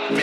The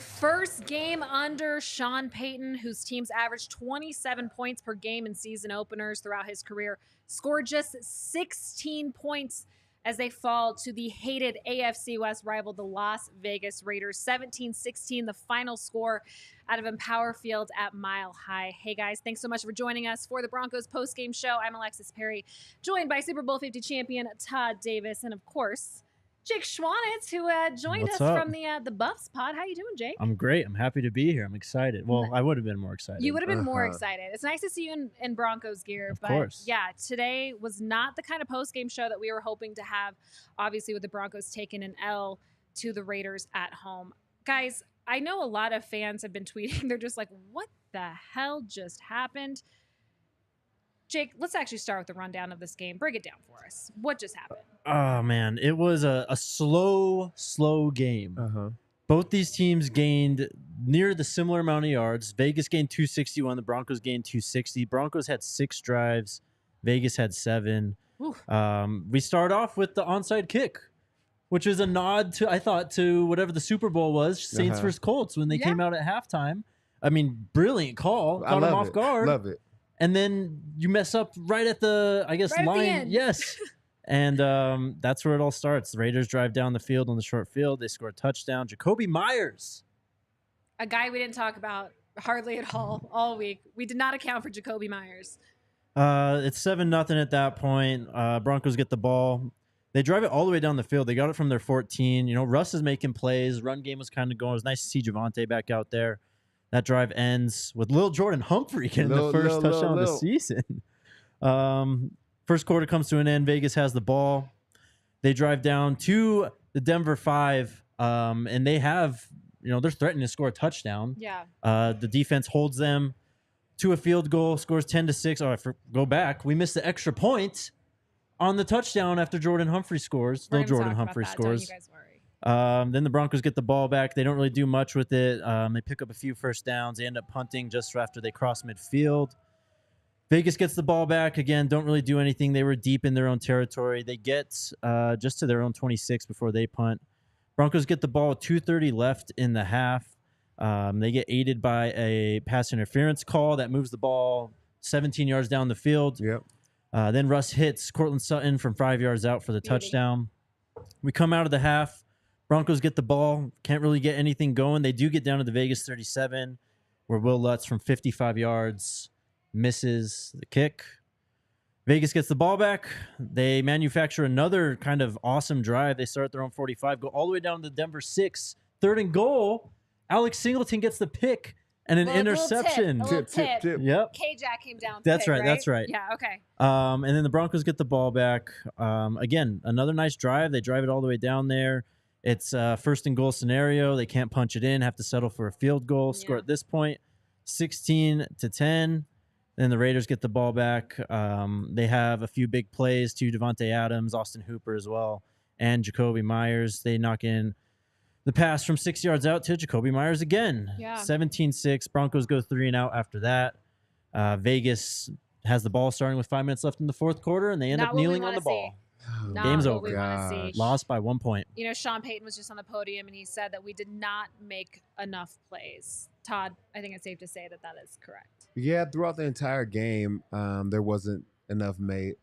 first game under Sean Payton, whose teams averaged 27 points per game in season openers throughout his career, scored just 16 points as they fall to the hated AFC West rival, the Las Vegas Raiders. 17-16, the final score out of Empower Field at Mile High. Hey, guys, thanks so much for joining us for the Broncos postgame show. I'm Alexis Perry, joined by Super Bowl 50 champion Todd Davis, and, of course, Jake Schwanitz, who joined What's us up? from the Buffs pod. How you doing, Jake? I'm great. I'm happy to be here. I'm excited. Well, I would have been more excited. You would have been more excited. It's nice to see you in Broncos gear. Of but course. Yeah, today was not the kind of post-game show that we were hoping to have, obviously, with the Broncos taking an L to the Raiders at home. Guys, I know a lot of fans have been tweeting. They're just like, what the hell just happened? Jake, let's actually start with the rundown of this game. Break it down for us. What just happened? Oh, man. It was a slow game. Both these teams gained near the similar amount of yards. Vegas gained 261. The Broncos gained 260. Broncos had 6 drives. Vegas had 7. We start off with the onside kick, which is a nod to, I thought, to whatever the Super Bowl was, Saints versus Colts, when they came out at halftime. I mean, brilliant call. Caught them off guard. Love it. And then you mess up right at the, I guess, Right at the line. end. Yes. And that's where it all starts. The Raiders drive down the field on the short field. They score a touchdown. Jacoby Myers. A guy we didn't talk about hardly at all week. We did not account for Jacoby Myers. It's 7-0 at that point. Broncos get the ball. They drive it all the way down the field. They got it from their 14. You know, Russ is making plays. Run game was kind of going. It was nice to see Javonte back out there. That drive ends with Lil Jordan Humphrey getting the first touchdown of the season. First quarter comes to an end. Vegas has the ball. They drive down to the Denver 5, and they have, you know, they're threatening to score a touchdown. Yeah. The defense holds them to a field goal, scores 10-6. Oh, go back. We missed the extra point on the touchdown after Jordan Humphrey scores. Lil Jordan Humphrey scores. Don't you guys worry. Then the Broncos get the ball back. They don't really do much with it. They pick up a few first downs. They end up punting just after they cross midfield. Vegas gets the ball back. Again, don't really do anything. They were deep in their own territory. They get just to their own 26 before they punt. Broncos get the ball with 2:30 left in the half. They get aided by a pass interference call that moves the ball 17 yards down the field. Yep. Then Russ hits Cortland Sutton from 5 yards out for the touchdown. We come out of the half. Broncos get the ball. Can't really get anything going. They do get down to the Vegas 37, where Will Lutz from 55 yards misses the kick. Vegas gets the ball back. They manufacture another kind of awesome drive. They start at their own 45, go all the way down to the Denver 6. 3rd and goal. Alex Singleton gets the pick and an interception. Tip. Yep. K-Jack came down. That's pick, right. That's right. Yeah, okay. And then the Broncos get the ball back. Again, another nice drive. They drive it all the way down there. It's a 1st and goal scenario. They can't punch it in, have to settle for a field goal. Score at this point, 16-10. Then the Raiders get the ball back. They have a few big plays to Devontae Adams, Austin Hooper as well, and Jacoby Myers. They knock in the pass from 6 yards out to Jacoby Myers again. Yeah. 17-6. Broncos go 3-and-out after that. Vegas has the ball starting with 5 minutes left in the 4th quarter, and they end up kneeling on the ball. Not Game's what over. we want to see. Lost by 1 point. You know, Sean Payton was just on the podium, and he said that we did not make enough plays. Todd, I think it's safe to say that is correct. Yeah, throughout the entire game, there wasn't enough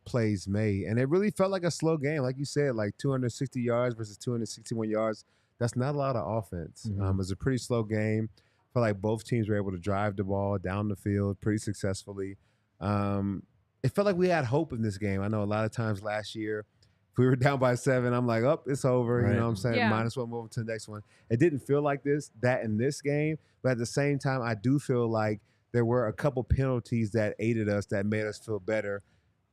plays made. And it really felt like a slow game. Like you said, like 260 yards versus 261 yards. That's not a lot of offense. It was a pretty slow game. Felt like both teams were able to drive the ball down the field pretty successfully. It felt like we had hope in this game. I know a lot of times last year, if we were down by 7, I'm like, oh, it's over. Right. You know what I'm saying? Yeah. -1, moving to the next one. It didn't feel like that in this game. But at the same time, I do feel like there were a couple penalties that aided us, that made us feel better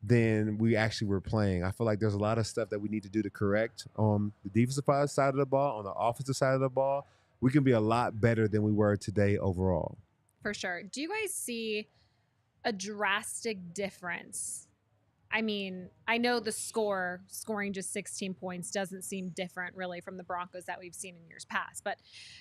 than we actually were playing. I feel like there's a lot of stuff that we need to do to correct on the defensive side of the ball, on the offensive side of the ball. We can be a lot better than we were today overall. For sure. Do you guys see a drastic difference? I mean, I know the scoring just 16 points doesn't seem different really from the Broncos that we've seen in years past. But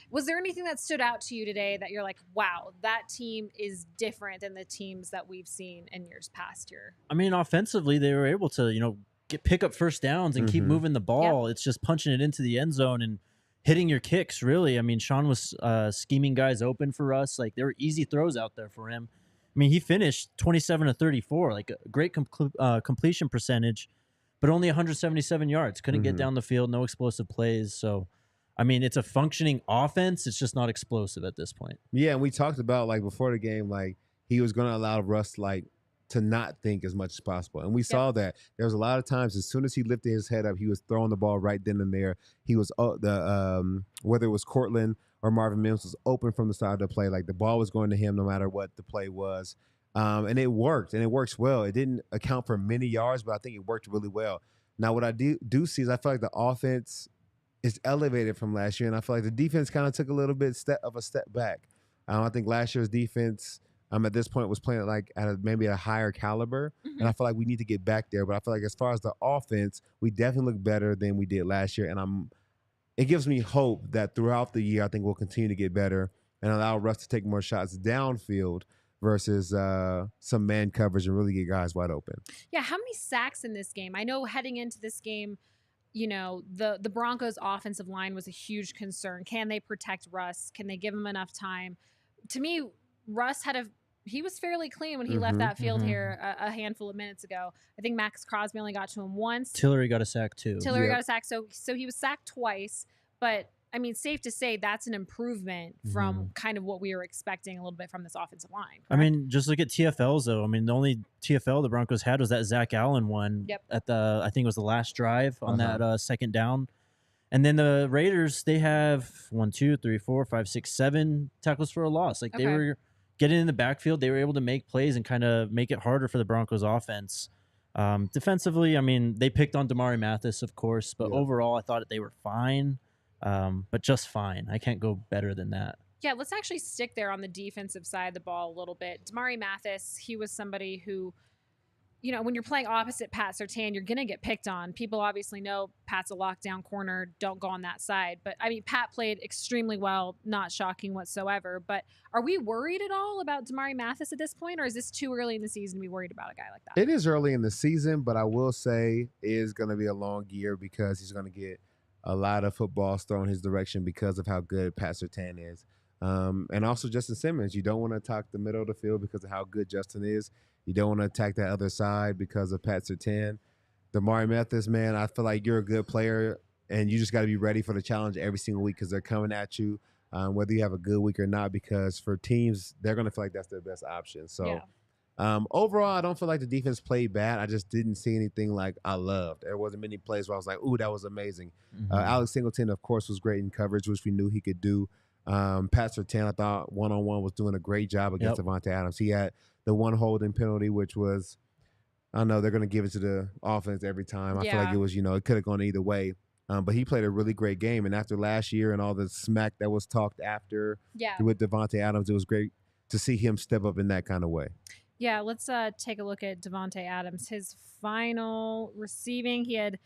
was there anything that stood out to you today that you're like, wow, that team is different than the teams that we've seen in years past here? I mean, offensively, they were able to, pick up first downs and keep moving the ball. It's just punching it into the end zone and hitting your kicks, really. I mean, Sean was scheming guys open for us. Like, there were easy throws out there for him. I mean, he finished 27 to 34, like a great completion percentage, but only 177 yards. Couldn't get down the field, no explosive plays. So, I mean, it's a functioning offense. It's just not explosive at this point. Yeah, and we talked about, like, before the game, like, he was going to allow Russ, like, to not think as much as possible. And we saw that. There was a lot of times as soon as he lifted his head up, he was throwing the ball right then and there. He was, whether it was Cortland or Marvin Mims was open from the side of the play. Like, the ball was going to him no matter what the play was. And it worked, and it works well. It didn't account for many yards, but I think it worked really well. Now, what I do see is I feel like the offense is elevated from last year, and I feel like the defense kind of took a little bit of a step back. I think last year's defense at this point was playing like maybe a higher caliber, and I feel like we need to get back there. But I feel like as far as the offense, we definitely look better than we did last year, and it gives me hope that throughout the year, I think we'll continue to get better and allow Russ to take more shots downfield versus some man coverage and really get guys wide open. Yeah, how many sacks in this game? I know heading into this game, the Broncos' offensive line was a huge concern. Can they protect Russ? Can they give him enough time? To me, Russ he was fairly clean when he left that field here a handful of minutes ago. I think Max Crosby only got to him once. Tillery got a sack too. Tillery got a sack, so he was sacked twice. But I mean, safe to say that's an improvement from kind of what we were expecting a little bit from this offensive line. Correct? I mean, just look at TFLs though. I mean, the only TFL the Broncos had was that Zach Allen one at I think it was the last drive on that second down. And then the Raiders, they have 1, 2, 3, 4, 5, 6, 7 tackles for a loss. Like they were getting in the backfield. They were able to make plays and kind of make it harder for the Broncos offense. Defensively, I mean, they picked on Damarri Mathis, of course, but overall I thought they were fine. But just fine. I can't go better than that. Yeah, let's actually stick there on the defensive side of the ball a little bit. Damarri Mathis, he was somebody who, when you're playing opposite Pat Surtain, you're going to get picked on. People obviously know Pat's a lockdown corner. Don't go on that side. But, I mean, Pat played extremely well, not shocking whatsoever. But are we worried at all about Damarri Mathis at this point, or is this too early in the season to be worried about a guy like that? It is early in the season, but I will say it is going to be a long year because he's going to get a lot of footballs thrown his direction because of how good Pat Surtain is. And also Justin Simmons. You don't want to attack the middle of the field because of how good Justin is. You don't want to attack that other side because of Pat Surtain. Damarri Mathis, man, I feel like you're a good player, and you just got to be ready for the challenge every single week because they're coming at you, whether you have a good week or not, because for teams, they're going to feel like that's their best option. So overall, I don't feel like the defense played bad. I just didn't see anything like I loved. There wasn't many plays where I was like, ooh, that was amazing. Alex Singleton, of course, was great in coverage, which we knew he could do. Pat Surtain, I thought, one-on-one was doing a great job against Davante Adams. He had the one holding penalty, which was, I don't know, they're going to give it to the offense every time. I feel like it was, it could have gone either way. But he played a really great game. And after last year and all the smack that was talked after with Davante Adams, it was great to see him step up in that kind of way. Yeah, let's take a look at Davante Adams. His final receiving, he had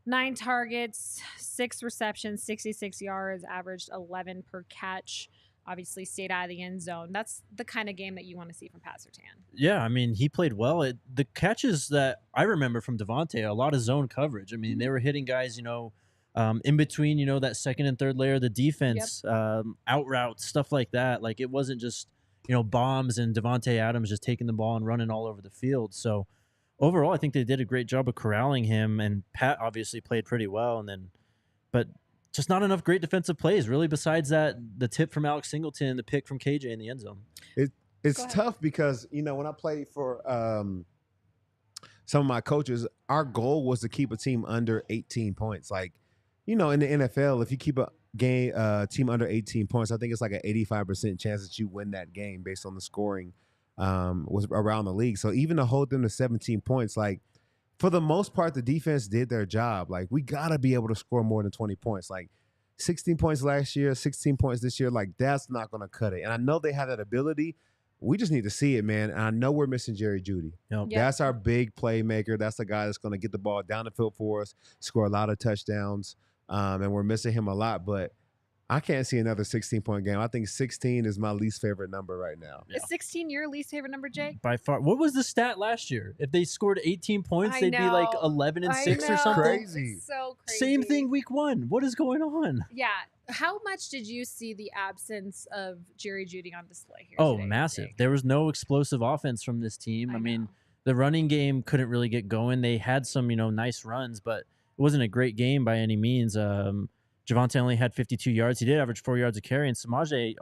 9 targets, 6 receptions, 66 yards, averaged 11 per catch. Obviously stayed out of the end zone. That's the kind of game that you want to see from Pat Surtain. Yeah, I mean, he played well. The catches that I remember from Davante, a lot of zone coverage. I mean, they were hitting guys, in between, that second and third layer of the defense, out routes, stuff like that. Like, it wasn't just, bombs and Davante Adams just taking the ball and running all over the field. So, overall, I think they did a great job of corralling him, and Pat obviously played pretty well. But just not enough great defensive plays, really, besides that, the tip from Alex Singleton, the pick from KJ in the end zone. It's tough because, when I played for some of my coaches, our goal was to keep a team under 18 points. Like, in the NFL, if you keep a team under 18 points, I think it's like an 85% chance that you win that game based on the scoring was around the league. So even to hold them to 17 points, like, for the most part, the defense did their job. Like, we got to be able to score more than 20 points. Like, 16 points last year, 16 points this year. Like, that's not going to cut it. And I know they have that ability. We just need to see it, man. And I know we're missing Jerry Jeudy. Yep. That's our big playmaker. That's the guy that's going to get the ball down the field for us, score a lot of touchdowns. And we're missing him a lot. But I can't see another 16-point game. I think 16 is my least favorite number right now. Is 16 your least favorite number, Jake? By far. What was the stat last year? If they scored 18 points, they'd be like 11-6 or something. Crazy. It's so crazy. Same thing week 1. What is going on? Yeah. How much did you see the absence of Jerry Jeudy on display here? Oh, today, massive. Jake? There was no explosive offense from this team. I mean, the running game couldn't really get going. They had some, nice runs, but it wasn't a great game by any means. Javonte only had 52 yards. He did average 4 yards a carry, and Samaje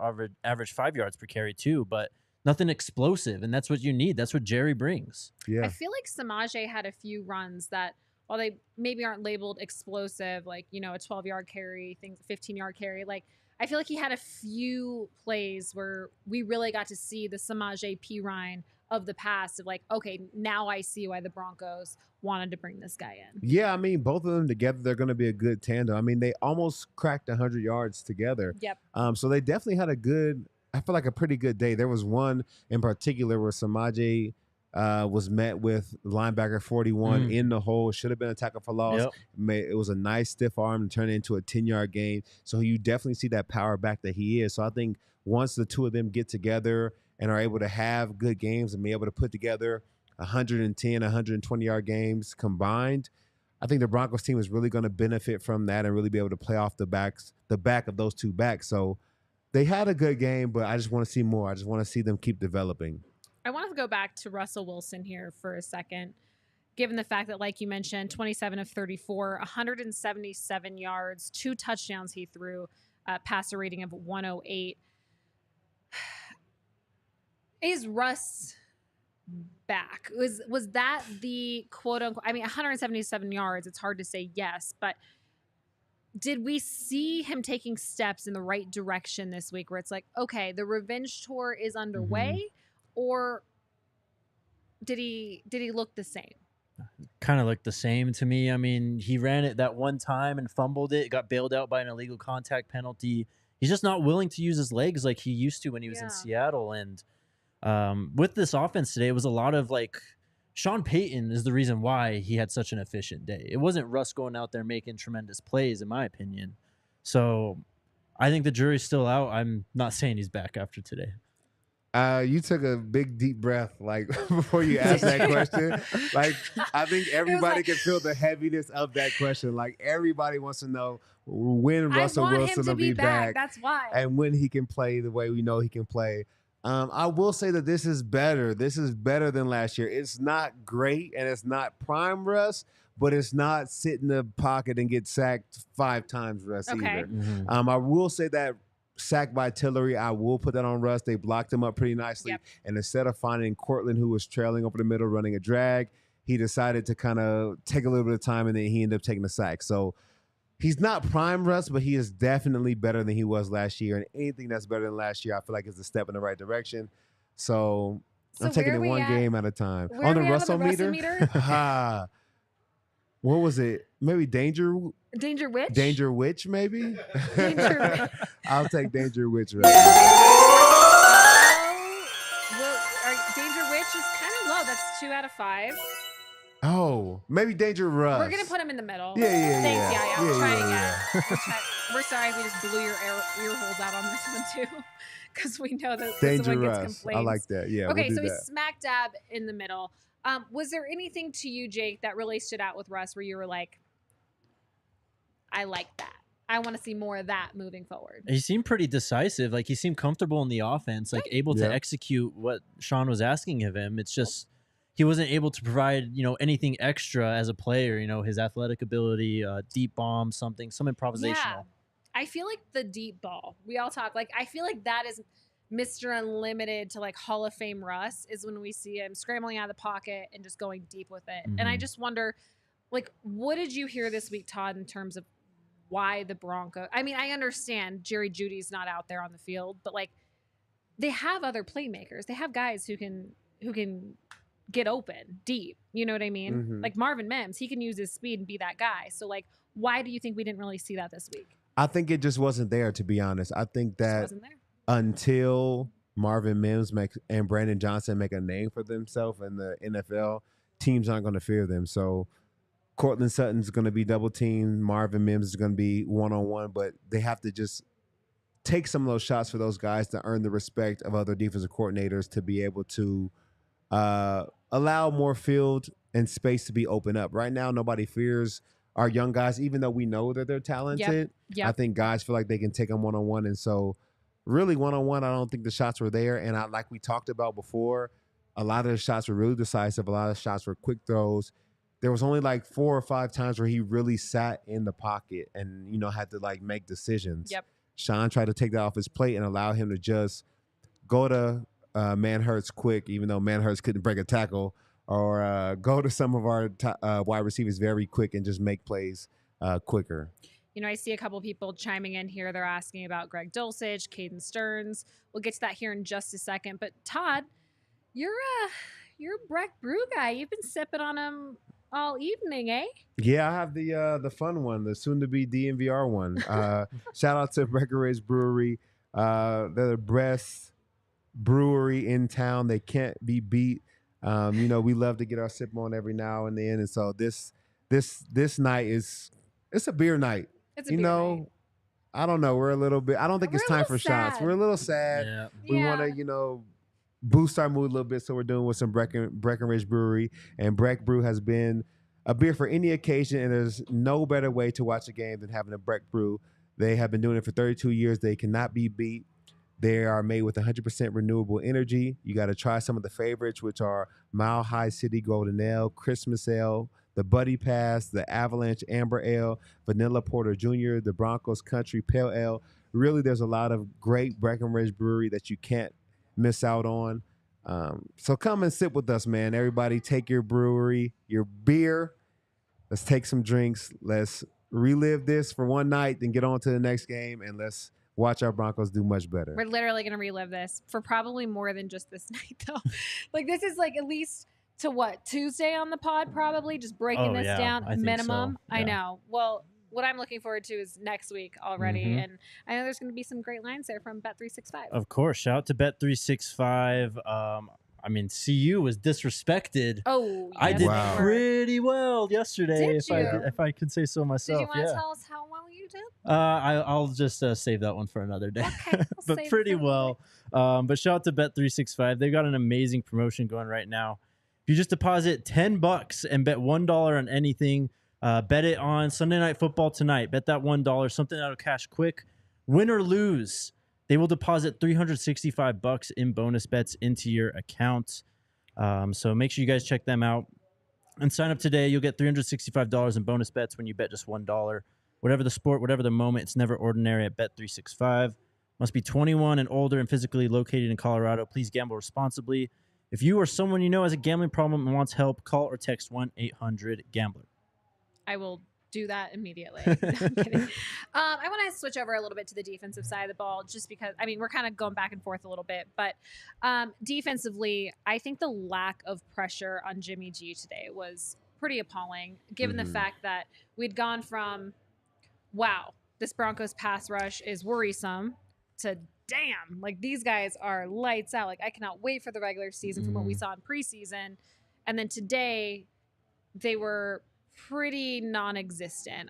averaged 5 yards per carry too, but nothing explosive, and that's what you need. That's what Jerry brings. Yeah. I feel like Samaje had a few runs that, while they maybe aren't labeled explosive, like, a 12-yard carry, 15-yard carry, like, I feel like he had a few plays where we really got to see the Samaje Perine of the past of like, okay, now I see why the Broncos wanted to bring this guy in. Yeah, I mean, both of them together, they're going to be a good tandem. I mean, they almost cracked 100 yards together. Yep. So they definitely had I feel like a pretty good day. There was one in particular where Samaje was met with linebacker 41 in the hole. Should have been a tackle for loss. Yep. It was a nice stiff arm and turned it into a 10-yard gain. So you definitely see that power back that he is. So I think once the two of them get together and are able to have good games and be able to put together 110, 120-yard games combined, I think the Broncos team is really going to benefit from that and really be able to play off the back of those two backs. So they had a good game, but I just want to see more. I just want to see them keep developing. I want to go back to Russell Wilson here for a second, given the fact that, like you mentioned, 27 of 34, 177 yards, 2 touchdowns he threw, passer rating of 108. Is Russ back? Was that the quote unquote? I mean, 177 yards. It's hard to say yes, but did we see him taking steps in the right direction this week? Where it's like, okay, the revenge tour is underway, or did he look the same? Kind of looked the same to me. I mean, he ran it that one time and fumbled it. Got bailed out by an illegal contact penalty. He's just not willing to use his legs like he used to when he was in Seattle. And with this offense today, it was a lot of like Sean Payton is the reason why he had such an efficient day. It wasn't Russ going out there making tremendous plays, in my opinion. So I think the jury's still out. I'm not saying he's back after today. You took a big, deep breath, like, before you asked that question. Like, I think everybody can feel the heaviness of that question. Like, everybody wants to know when Russell Wilson will be back. That's why. And when he can play the way we know he can play. I will say that this is better. This is better than last year. It's not great, and it's not prime Russ, but it's not sit in the pocket and get sacked 5 times Russ either. I will say that sacked by Tillery, I will put that on Russ. They blocked him up pretty nicely. And instead of finding Cortland, who was trailing over the middle, running a drag, he decided to kind of take a little bit of time, and then he ended up taking a sack. So he's not prime Russ, but he is definitely better than he was last year. And anything that's better than last year, I feel like is a step in the right direction. So I'm taking it one game at a time. On the Russell meter? What was it? Maybe Danger Witch? Danger Witch, maybe? Danger Witch. I'll take Danger Witch right now. Danger Witch is kind of low. That's 2 out of 5. Oh, maybe Danger Russ. We're going to put him in the middle. Yeah. Thanks, yeah. We'll try again. We're sorry we just blew your ear holes out on this one, too. Because we know that this one gets complaints. I like that. Yeah. Okay, we'll so he's smack dab in the middle. Was there anything to you, Jake, that really stood out with Russ where you were like, I like that. I want to see more of that moving forward. He seemed pretty decisive. Like, he seemed comfortable in the offense, like able to execute what Sean was asking of him. It's just he wasn't able to provide, anything extra as a player, his athletic ability, deep bomb, some improvisational. Yeah. I feel like the deep ball, we all talk, like, I feel like that is Mr. Unlimited to like Hall of Fame Russ is when we see him scrambling out of the pocket and just going deep with it. And I just wonder, like, what did you hear this week, Todd, in terms of why the Broncos? I mean, I understand Jerry Jeudy's not out there on the field, but like they have other playmakers. They have guys who can get open deep. You know what I mean? Like Marvin Mims, he can use his speed and be that guy. So like, why do you think we didn't really see that this week? I think it just wasn't there, to be honest. I think Just that wasn't there. until Marvin Mims and Brandon Johnson make a name for themselves in the NFL, teams aren't going to fear them. So Cortland Sutton's going to be double teamed. Marvin Mims is going to be one-on-one, but they have to just take some of those shots for those guys to earn the respect of other defensive coordinators to be able to allow more field and space to be opened up. Right now, nobody fears our young guys, even though we know that they're talented. Yep. I think guys feel like they can take them one-on-one. And so really one-on-one, I don't think the shots were there. And like we talked about before, a lot of the shots were really decisive. A lot of the shots were quick throws. There was only like 4 or 5 times where he really sat in the pocket and, had to like make decisions. Yep. Sean tried to take that off his plate and allow him to just go to Manhurts quick, even though Manhurts couldn't break a tackle, or go to some of our wide receivers very quick and just make plays quicker. I see a couple people chiming in here. They're asking about Greg Dulcich, Caden Stearns. We'll get to that here in just a second. But Todd, you're a Breck Brew guy. You've been sipping on him all evening, eh? Yeah, I have the fun one, the soon-to-be DNVR one. Shout out to Breckenridge Brewery. They're the best brewery in town. They can't be beat. We love to get our sip on every now and then, and so this night it's a beer night. It's a beer night. I don't know. We're a little bit. I don't think it's time for shots. We're a little sad. Yeah. We want to, boost our mood a little bit, so we're doing with some Breckenridge Brewery. And Breck Brew has been a beer for any occasion, and there's no better way to watch a game than having a Breck Brew. They have been doing it for 32 years. They cannot be beat. They are made with 100% renewable energy. You got to try some of the favorites, which are Mile High City Golden Ale, Christmas Ale, the Buddy Pass, the Avalanche Amber Ale, Vanilla Porter Jr., the Broncos Country Pale Ale. Really, there's a lot of great Breckenridge Brewery that you can't miss out on. So come and sit with us, man. Everybody take your brewery, your beer. Let's take some drinks. Let's relive this for one night, then get on to the next game, and let's watch our Broncos do much better. We're literally going to relive this for probably more than just this night, though. This is at least to Tuesday on the pod, probably just breaking this down minimum. So. Yeah. I know. Well, what I'm looking forward to is next week already. Mm-hmm. And I know there's going to be some great lines there from Bet365. Of course. Shout out to Bet365. CU was disrespected. Oh, yes, I did Wow. pretty well yesterday, Did you? if I can say so myself. Did you want to tell us how well you did? I'll just save that one for another day. Okay, but pretty well. But shout out to Bet365. They've got an amazing promotion going right now. If you just deposit $10 and bet $1 on anything, bet it on Sunday Night Football tonight. Bet that $1, something that'll cash quick. Win or lose, they will deposit $365 in bonus bets into your account. So make sure you guys check them out. And sign up today. You'll get $365 in bonus bets when you bet just $1. Whatever the sport, whatever the moment, it's never ordinary at Bet365. Must be 21 and older and physically located in Colorado. Please gamble responsibly. If you or someone you know has a gambling problem and wants help, call or text 1-800-GAMBLER. I will do that immediately. No, I'm kidding. I want to switch over a little bit to the defensive side of the ball just because, we're kind of going back and forth a little bit. But defensively, I think the lack of pressure on Jimmy G today was pretty appalling, given the fact that we'd gone from, wow, this Broncos pass rush is worrisome, to damn, these guys are lights out. I cannot wait for the regular season from what we saw in preseason. And then today, they were pretty non-existent.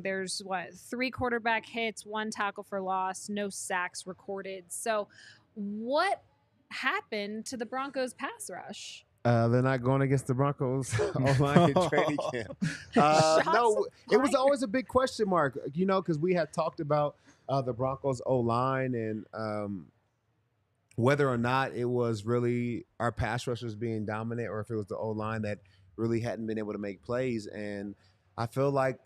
There's 3 quarterback hits, 1 tackle for loss, no sacks recorded. So what happened to the Broncos pass rush? They're not going against the Broncos online in training camp. No, it was always a big question mark, because we had talked about the Broncos O-line and whether or not it was really our pass rushers being dominant or if it was the O-line that really hadn't been able to make plays. And I feel like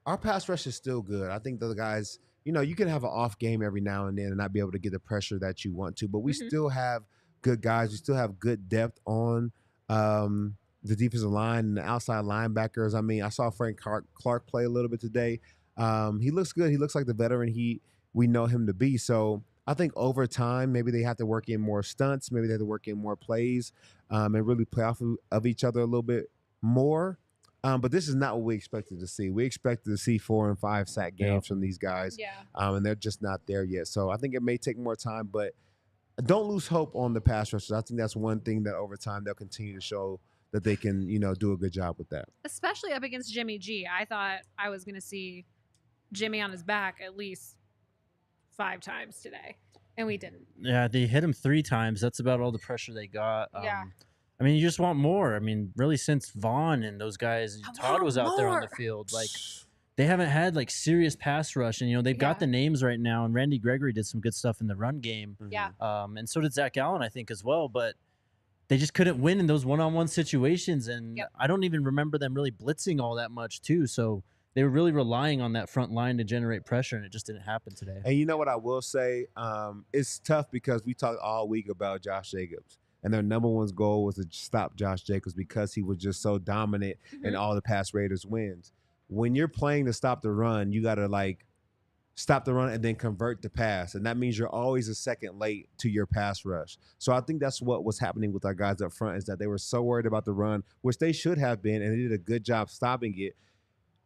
our pass rush is still good. I think the guys, you can have an off game every now and then and not be able to get the pressure that you want to, but we still have good guys. We still have good depth on the defensive line and the outside linebackers. I saw Frank Clark play a little bit today. He looks good. He looks like the veteran we know him to be. So I think over time, maybe they have to work in more stunts. Maybe they have to work in more plays and really play off of each other a little bit more. But this is not what we expected to see. We expected to see 4 and 5 sack games from these guys. Yeah. And they're just not there yet. So I think it may take more time, but don't lose hope on the pass rushers. I think that's one thing that over time they'll continue to show that they can, do a good job with that. Especially up against Jimmy G. I thought I was going to see Jimmy on his back at least 5 times today, and we didn't. Yeah, they hit him 3 times. That's about all the pressure they got. Yeah. I mean, you just want more. I mean, really, since Vaughn and those guys, Todd was out there on the field. Like, they haven't had, like, serious pass rush. And, they've got the names right now. And Randy Gregory did some good stuff in the run game. Yeah. And so did Zach Allen, I think, as well. But they just couldn't win in those one-on-one situations. And I don't even remember them really blitzing all that much, too. So they were really relying on that front line to generate pressure, and it just didn't happen today. And you know what I will say? It's tough because we talked all week about Josh Jacobs. And their number one goal was to stop Josh Jacobs because he was just so dominant in all the pass Raiders wins. When you're playing to stop the run, you got to, stop the run and then convert the pass. And that means you're always a second late to your pass rush. So I think that's what was happening with our guys up front is that they were so worried about the run, which they should have been, and they did a good job stopping it.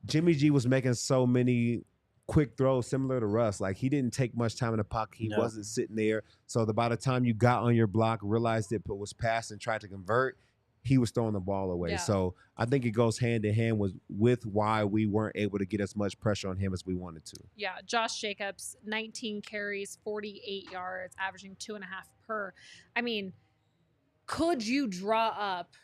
Jimmy G was making so many quick throws similar to Russ. Like, he didn't take much time in the pocket. He wasn't sitting there. So by the time you got on your block, realized it was passed and tried to convert, he was throwing the ball away. Yeah. So I think it goes hand in hand with why we weren't able to get as much pressure on him as we wanted to. Yeah, Josh Jacobs, 19 carries, 48 yards, averaging 2.5 per. I mean, could you draw up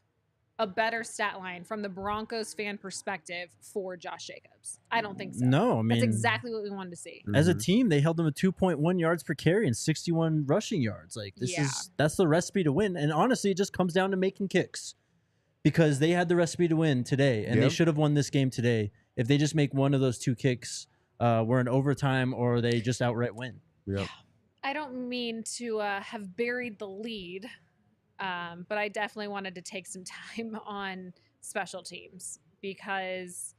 a better stat line from the Broncos fan perspective for Josh Jacobs? I don't think so. No, I mean, that's exactly what we wanted to see. As a team, they held them at 2.1 yards per carry and 61 rushing yards. Like, that's the recipe to win. And honestly, it just comes down to making kicks because they had the recipe to win today, and they should have won this game today. If they just make one of those 2 kicks, we're in overtime, or they just outright win. Yep. I don't mean to have buried the lead, but I definitely wanted to take some time on special teams because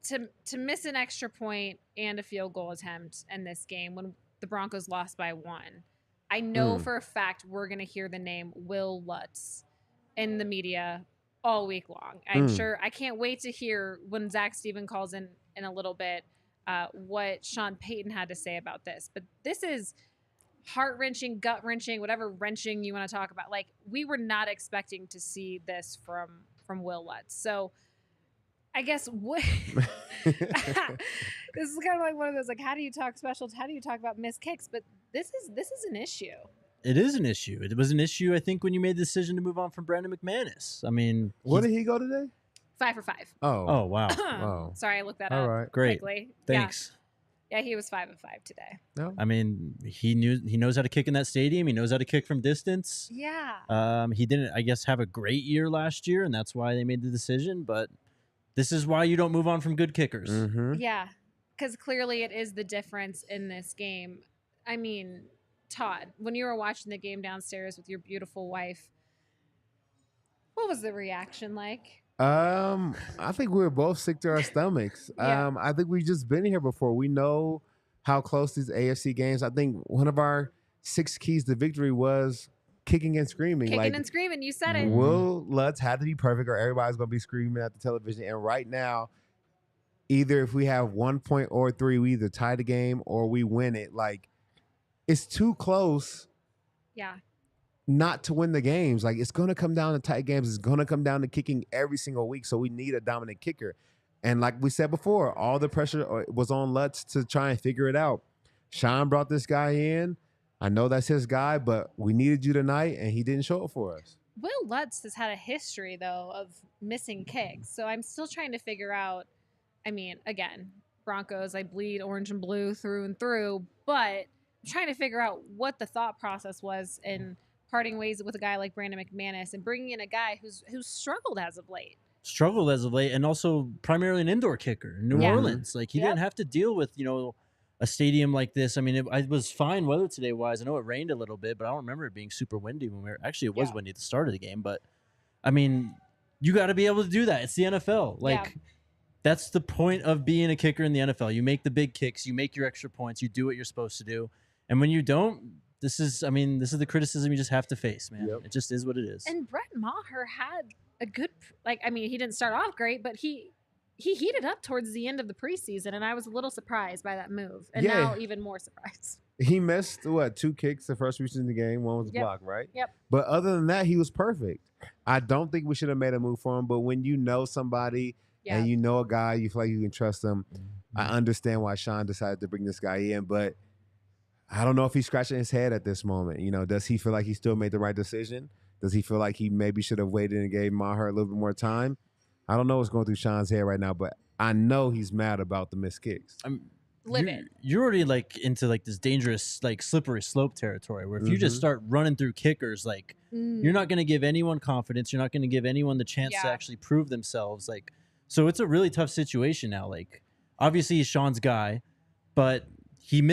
to miss an extra point and a field goal attempt in this game when the Broncos lost by 1, I know for a fact we're going to hear the name Will Lutz in the media all week long. I'm sure. I can't wait to hear when Zac Stevens calls in a little bit what Sean Payton had to say about this. But this is heart-wrenching, gut-wrenching, whatever wrenching you want to talk about. Like, we were not expecting to see this from Will Lutz. So I guess this is kind of like one of those, like, how do you talk special? How do you talk about missed kicks? But this is an issue. It is an issue. It was an issue, I think, when you made the decision to move on from Brandon McManus. I mean, where did he go today? 5 for 5. Oh wow. Oh. Sorry, I looked that All up. right. Great. Quickly. Thanks. Yeah, he was 5 of 5 today. No. I mean, he knows how to kick in that stadium. He knows how to kick from distance. Yeah. He didn't, I guess, have a great year last year, and that's why they made the decision. But this is why you don't move on from good kickers. Yeah, because clearly it is the difference in this game. I mean, Todd, when you were watching the game downstairs with your beautiful wife, what was the reaction like? I think we were both sick to our stomachs. I think we've just been here before. We know how close these AFC games. I think one of our 6 keys to victory was kicking and screaming. Kicking and screaming. You said it. Will Lutz had to be perfect, or everybody's gonna be screaming at the television. And right now, either if we have 1 point or 3, we either tie the game or we win it. Like, it's too close. Yeah. Not to win the games. Like, it's going to come down to tight games. It's going to come down to kicking every single week. So we need a dominant kicker. And like we said before, all the pressure was on Lutz to try and figure it out. Sean brought this guy in. I know that's his guy, but we needed you tonight, and he didn't show up for us. Will Lutz has had a history, though, of missing kicks. So I'm still trying to figure out, I mean, again, Broncos, I bleed orange and blue through and through, but I'm trying to figure out what the thought process was in parting ways with a guy like Brandon McManus and bringing in a guy who's struggled as of late. And also primarily an indoor kicker in New Orleans. Like, he didn't have to deal with, a stadium like this. I mean, it was fine weather today wise. I know it rained a little bit, but I don't remember it being super windy when it was windy at the start of the game. But I mean, you got to be able to do that. It's the NFL. Like, that's the point of being a kicker in the NFL. You make the big kicks, you make your extra points, you do what you're supposed to do. And when you don't, this is the criticism you just have to face, man. It just is what it is. And Brett Maher had a good, like, I mean, he didn't start off great, but he heated up towards the end of the preseason, and I was a little surprised by that move, and Yeah. now even more surprised. He missed, 2 kicks the first preseason game. One was blocked, right? Yep. But other than that, he was perfect. I don't think we should have made a move for him, but when you know somebody and you know a guy, you feel like you can trust them, I understand why Sean decided to bring this guy in, but I don't know if he's scratching his head at this moment. You know, does he feel like he still made the right decision? Does he feel like he maybe should have waited and gave Maher a little bit more time? I don't know what's going through Sean's head right now, but I know he's mad about the missed kicks. You're already like into like this dangerous, like slippery slope territory where if you just start running through kickers, like you're not going to give anyone confidence. You're not going to give anyone the chance to actually prove themselves. Like, so it's a really tough situation now. Like, obviously he's Sean's guy, but he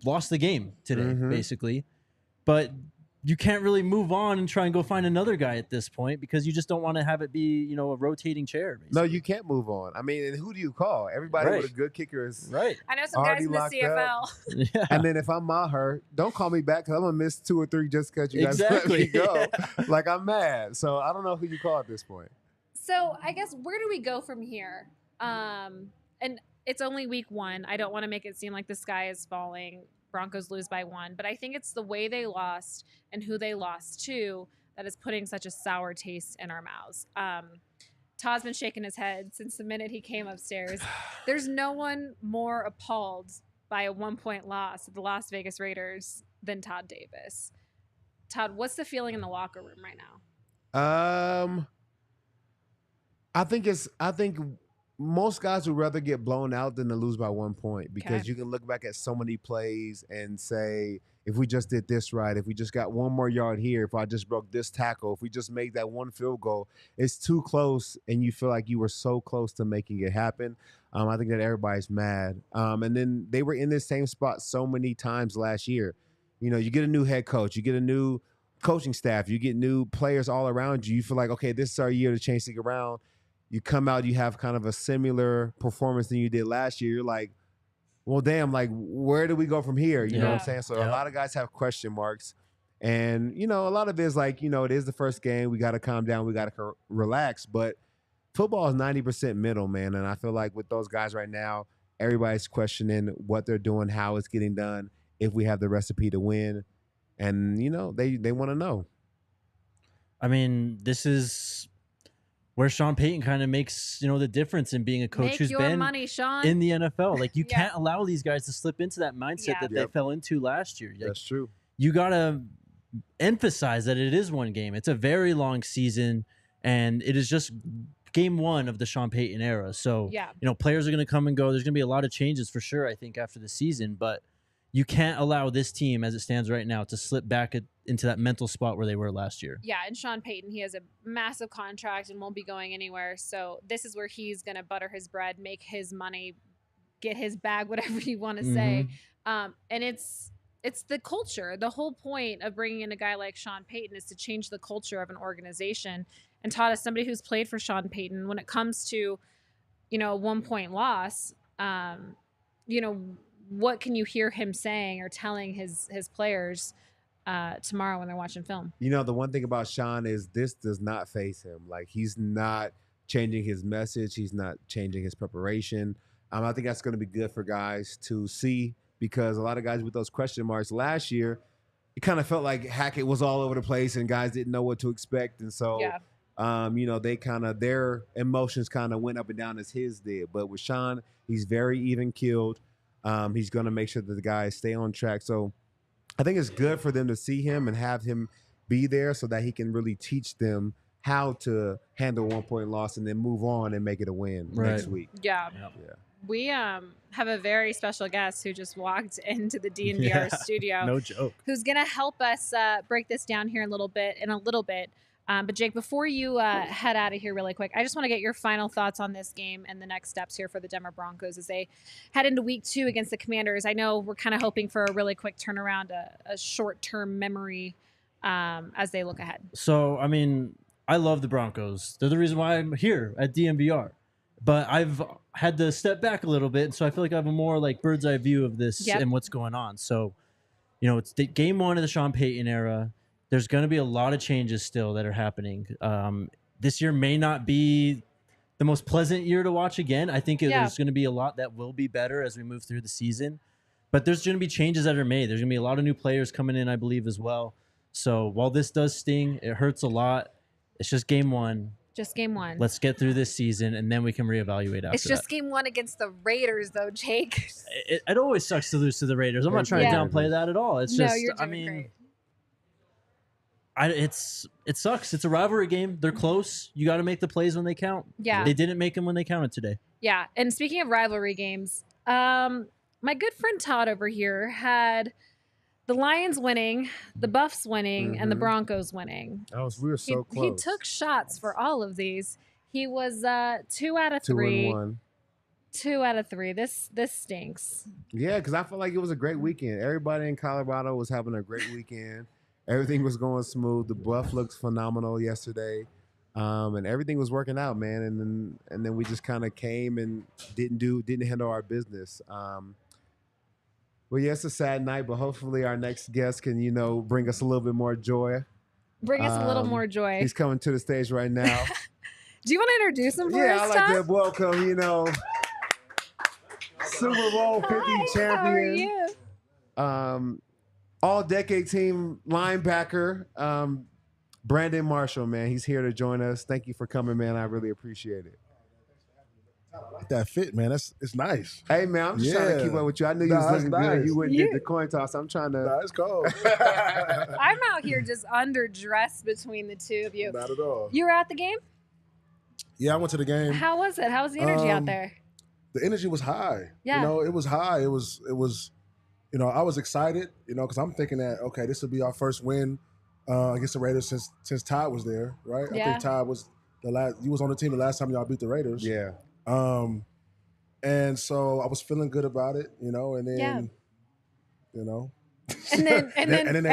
lost the game today, basically. But you can't really move on and try and go find another guy at this point because you just don't want to have it be, you know, a rotating chair. Basically. No, you can't move on. I mean, and who do you call? Everybody with a good kicker is right. I know some guys in the CFL. Yeah. And then if I'm Maher, don't call me back because I'm going to miss 2 or 3 just because you guys let me go. Like, I'm mad. So I don't know who you call at this point. So I guess where do we go from here? And it's only week 1. I don't want to make it seem like the sky is falling. Broncos lose by 1, but I think it's the way they lost and who they lost to that is putting such a sour taste in our mouths. Todd's been shaking his head since the minute he came upstairs. There's no one more appalled by a 1-point loss at the Las Vegas Raiders than Todd Davis. Todd, what's the feeling in the locker room right now? I think most guys would rather get blown out than to lose by 1 point because you can look back at so many plays and say, if we just did this right, if we just got 1 more yard here, if I just broke this tackle, if we just made that 1 field goal, it's too close and you feel like you were so close to making it happen. I think that everybody's mad. And then they were in this same spot so many times last year. You know, you get a new head coach, you get a new coaching staff, you get new players all around you. You feel like, okay, this is our year to change things around. You come out, you have kind of a similar performance than you did last year. You're like, well, damn, like, where do we go from here? You know what I'm saying? So a lot of guys have question marks. And, you know, a lot of it is like, you know, it is the first game. We got to calm down. We got to relax. But football is 90% mental, man. And I feel like with those guys right now, everybody's questioning what they're doing, how it's getting done, if we have the recipe to win. And, you know, they want to know. I mean, this is where Sean Payton kind of makes, you know, the difference in being a coach who's been in the NFL. Like, you can't allow these guys to slip into that mindset that they fell into last year. Like, that's true. You got to emphasize that it is 1 game. It's a very long season, and it is just game 1 of the Sean Payton era. So, you know, players are going to come and go. There's going to be a lot of changes for sure, I think, after the season. But you can't allow this team, as it stands right now, to slip back into that mental spot where they were last year. Yeah, and Sean Payton, he has a massive contract and won't be going anywhere. So this is where he's going to butter his bread, make his money, get his bag, whatever you want to say. And it's the culture. The whole point of bringing in a guy like Sean Payton is to change the culture of an organization. And Todd, as somebody who's played for Sean Payton, when it comes to, you know, a 1-point loss, you know, what can you hear him saying or telling his players tomorrow when they're watching film? You know, the one thing about Sean is this does not faze him. Like, he's not changing his message. He's not changing his preparation. I think that's going to be good for guys to see because a lot of guys with those question marks last year, it kind of felt like Hackett was all over the place and guys didn't know what to expect. And so, you know, their emotions kind of went up and down as his did. But with Sean, he's very even-keeled. He's going to make sure that the guys stay on track. So I think it's good for them to see him and have him be there so that he can really teach them how to handle a 1-point loss and then move on and make it a win next week. Yeah. We have a very special guest who just walked into the DNVR studio. No joke. Who's going to help us break this down here in a little bit. But Jake, before you head out of here really quick, I just want to get your final thoughts on this game and the next steps here for the Denver Broncos as they head into week 2 against the Commanders. I know we're kind of hoping for a really quick turnaround, a short-term memory as they look ahead. So, I mean, I love the Broncos. They're the reason why I'm here at DNVR. But I've had to step back a little bit, and so I feel like I have a more like bird's eye view of this and what's going on. So, you know, it's game 1 of the Sean Payton era. There's going to be a lot of changes still that are happening. this year may not be the most pleasant year to watch again. I think Yeah. there's going to be a lot that will be better as we move through the season. But there's going to be changes that are made. There's going to be a lot of new players coming in, I believe, as well. So while this does sting, it hurts a lot. It's just game one. Just game one. Let's get through this season, and then we can reevaluate after It's just that. game one against the Raiders, though, Jake. It always sucks to lose to the Raiders. I'm not trying to downplay that at all. It's just, you're I doing mean, great. it sucks. It's a rivalry game. They're close. You got to make the plays when they count. Yeah. They didn't make them when they counted today. Yeah. And speaking of rivalry games, my good friend Todd over here had the Lions winning, the Buffs winning, and the Broncos winning. We were so close. He took shots for all of these. He was 2 out of 3. 2-1. 2 out of 3. This stinks. Yeah, because I felt like it was a great weekend. Everybody in Colorado was having a great weekend. Everything was going smooth. The Buff looked phenomenal yesterday, and everything was working out, man. And then we just kind of came and didn't handle our business. Well, yeah, it's a sad night, but hopefully our next guest can, bring us a little bit more joy. Bring us a little more joy. He's coming to the stage right now. Do you want to introduce him for Yeah, us, I like Todd? to welcome, Super Bowl 50 champion. How are you? All-decade team linebacker, Brandon Marshall, man. He's here to join us. Thank you for coming, man. I really appreciate it. That fit, man. It's nice. Hey, man, I'm just trying to keep up with you. I knew you was looking good. You went and did the coin toss. I'm trying to. Nah, it's cold. I'm out here just underdressed between the two of you. Not at all. You were at the game? Yeah, I went to the game. How was it? How was the energy out there? The energy was high. Yeah. It was high. It was. I was excited. Because I'm thinking that okay, this will be our first win against the Raiders since Todd was there, right? Yeah. I think Todd was the last. He was on the team the last time y'all beat the Raiders. Yeah. And so I was feeling good about it, and then, Yeah. and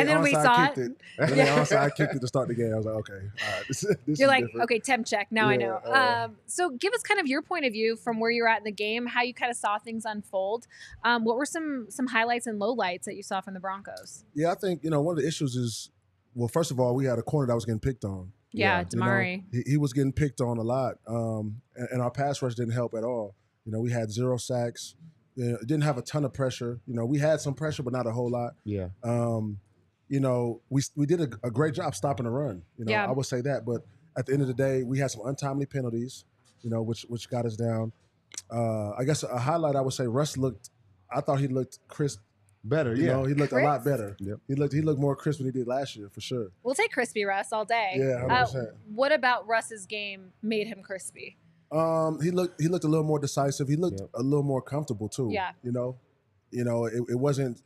then we saw it. And then they onside kicked it to start the game. I was like, okay, all right, this You're is like, different. okay, temp check. Now I Yeah, know. So give us kind of your point of view from where you're at in the game, how you kind of saw things unfold. What were some highlights and lowlights that you saw from the Broncos? Yeah, I think, one of the issues is, well, first of all, we had a corner that was getting picked on. Yeah, Damarri. He was getting picked on a lot, and our pass rush didn't help at all. We had 0 sacks. Didn't have a ton of pressure. We had some pressure, but not a whole lot. Yeah. We did a great job stopping the run. Yeah. I would say that. But at the end of the day, we had some untimely penalties, which got us down. I guess a highlight, I would say I thought he looked crisp. Better, He looked a lot Crisp? better. Yep. He looked more crisp than he did last year, for sure. We'll take crispy Russ all day. Yeah, 100%. What about Russ's game made him crispy? He looked a little more decisive. He looked Yep. a little more comfortable too. Yeah. It wasn't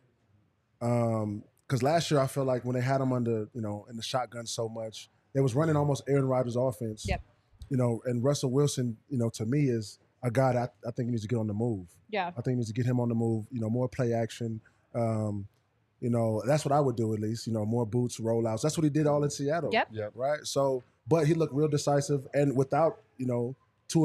because last year I felt like when they had him under, in the shotgun so much, they was running almost Aaron Rodgers offense. Yep. And Russell Wilson, to me is a guy that I think he needs to get on the move. Yeah. I think he needs to get him on the move. More play action. That's what I would do at least. More boots, rollouts. That's what he did all in Seattle. Yep. Yep. Right. So, but he looked real decisive, and without 2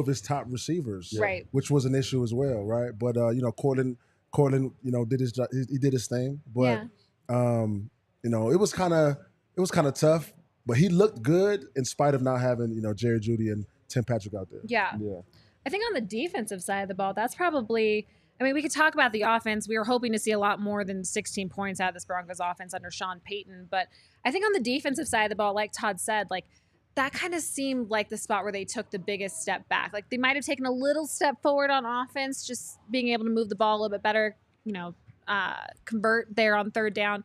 of his top receivers, Right. which was an issue as well, right? But Cortland, did his job. He did his thing, but it was kind of tough. But he looked good in spite of not having Jerry Jeudy and Tim Patrick out there. Yeah. Yeah. I think on the defensive side of the ball, that's probably, we could talk about the offense. We were hoping to see a lot more than 16 points out of this Broncos offense under Sean Payton. But I think on the defensive side of the ball, like Todd said, that kind of seemed like the spot where they took the biggest step back. Like they might have taken a little step forward on offense, just being able to move the ball a little bit better, convert there on 3rd down.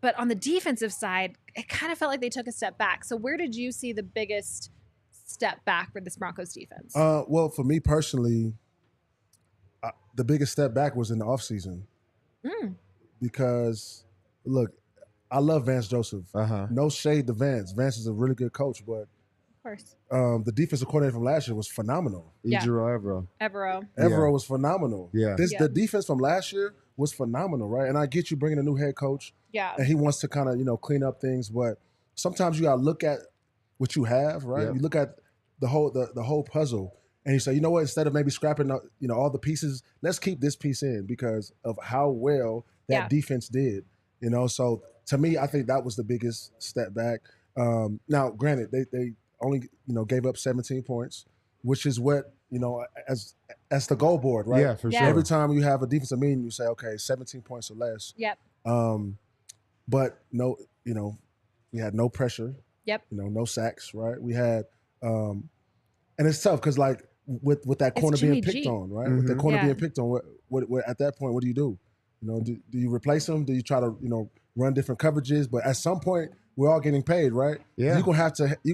But on the defensive side, it kind of felt like they took a step back. So where did you see the biggest step back for this Broncos defense? Well, for me personally, the biggest step back was in the offseason. Because, look, I love Vance Joseph. No shade to Vance. Vance is a really good coach, but Of course. The defensive coordinator from last year was phenomenal. Yeah. Evero. Evero. Was phenomenal. Yeah. The defense from last year was phenomenal, right? And I get you bringing a new head coach, Yeah. and he wants to kind of clean up things, but sometimes you gotta look at what you have, right? Yeah. You look at the whole puzzle, and you say, you know what? Instead of maybe scrapping all the pieces, let's keep this piece in because of how well that defense did. So to me, I think that was the biggest step back. Now, granted, they only gave up 17 points, which is what as the goal board, right? Yeah, for Yeah. sure. Every time you have a defensive meeting, you say, okay, 17 points or less. Yep. But no, we had no pressure. Yep. No sacks, right? We had, and it's tough because like with that corner Jimmy being picked G. on, right? With the corner Yeah. being picked on, what at that point, what do you do? Do you replace them? Do you try to run different coverages? But at some point, we're all getting paid, right? Yeah. You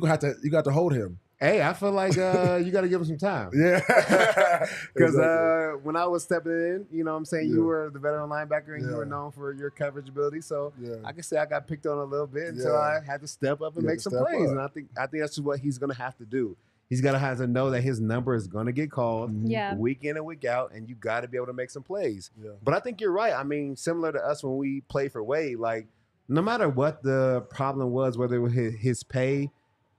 got to hold him. Hey, I feel like you got to give him some time. Yeah. Because Exactly. when I was stepping in, what I'm saying, Yeah. you were the veteran linebacker and you Yeah. were known for your coverage ability. So Yeah. I can say I got picked on a little bit until Yeah. I had to step up and You had make to some step plays. up. And I think that's just what he's going to have to do. He's going to have to know that his number is going to get called Yeah. week in and week out, and you got to be able to make some plays. Yeah. But I think you're right. I mean, similar to us when we played for Wade, like no matter what the problem was, whether it was his pay,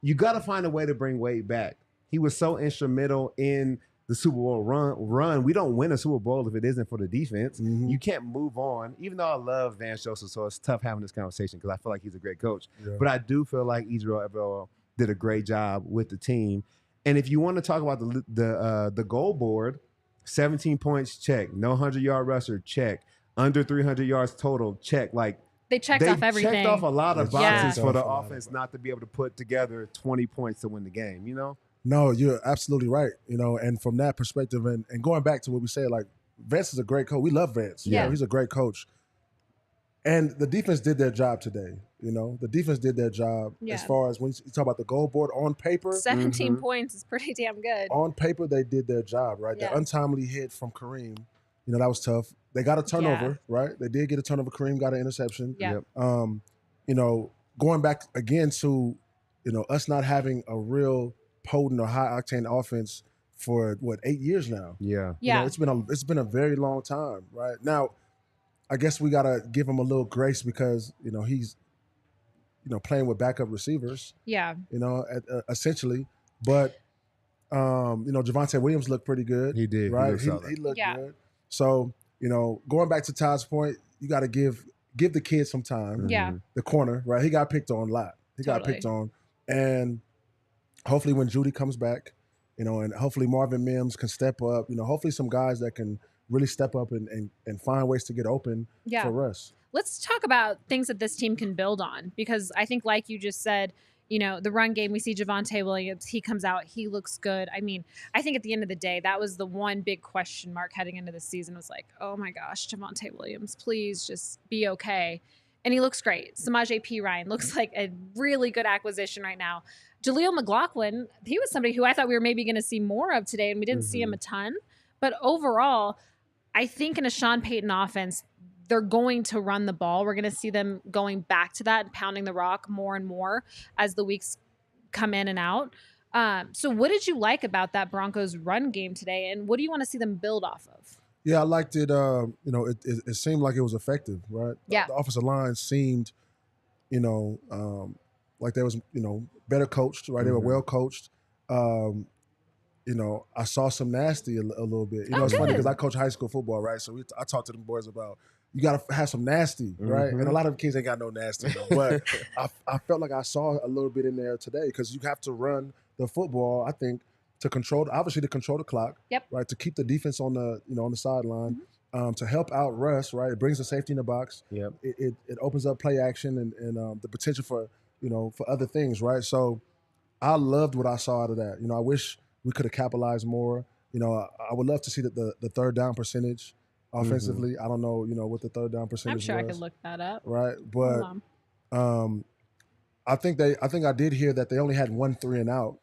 you got to find a way to bring Wade back. He was so instrumental in the Super Bowl run. We don't win a Super Bowl if it isn't for the defense. Mhm. You can't move on, even though I love Vance Joseph, so it's tough having this conversation because I feel like he's a great coach. Yeah. But I do feel like Israel Everell did a great job with the team. And if you want to talk about the goal board, 17 points, check. No 100-yard rusher, check. Under 300 yards total, check. Like They checked off everything. checked off a lot of They boxes checked for the off a lot of offense not to be able to put together 20 points to win the game, No, you're absolutely right. And from that perspective, and going back to what we said, like Vance is a great coach. We love Vance. Yeah. He's a great coach. And the defense did their job today. The defense did their job Yeah. as far as when you talk about the goal board on paper. 17 points is pretty damn good. On paper, they did their job, right? Yeah. The untimely hit from Kareem, that was tough. They got a turnover, right? They did get a turnover. Kareem got an interception. Yeah. Yep. Going back again to, us not having a real potent or high octane offense for 8 years now. Yeah. Yeah. It's been a very long time, right? Now, I guess we gotta give him a little grace because he's playing with backup receivers, Yeah. essentially. But Javonte Williams looked pretty good. He did. He right? looked solid. He looked Yeah. good. So going back to Todd's point, you got to give the kid some time. Yeah. The corner, right? He got picked on a lot. He got Totally. picked on, and hopefully when Jeudy comes back, and hopefully Marvin Mims can step up. Hopefully some guys that can really step up and find ways to get open Yeah. for us. Let's talk about things that this team can build on, because I think, like you just said, the run game, we see Javonte Williams, he comes out, he looks good. I mean, I think at the end of the day, that was the one big question mark heading into the season, was like, oh my gosh, Javonte Williams, please just be okay. And he looks great. Samaje Perine looks like a really good acquisition right now. Jaleel McLaughlin, he was somebody who I thought we were maybe going to see more of today, and we didn't see him a ton. But overall, I think in a Sean Payton offense, they're going to run the ball. We're going to see them going back to that and pounding the rock more and more as the weeks come in and out. So what did you like about that Broncos run game today, and what do you want to see them build off of? Yeah, I liked it. It seemed like it was effective, right? Yeah. The offensive line seemed, like they was, better coached, right? They were well coached. I saw some nasty a little bit. It's funny good. because I coach high school football, right? So I talked to them boys about, you got to have some nasty, right? And a lot of kids ain't got no nasty, but I felt like I saw a little bit in there today because you have to run the football, I think, to control the clock, Yep. right? To keep the defense on the, on the sideline, to help out Russ, right? It brings the safety in the box. Yep. It opens up play action and the potential for, for other things, right? So I loved what I saw out of that. I wish we could have capitalized more. I would love to see the third down percentage offensively. I don't know, what the third down percentage I'm sure was. I could look that up. Right. Hold But on. I think I did hear that they only had 1 3 and out,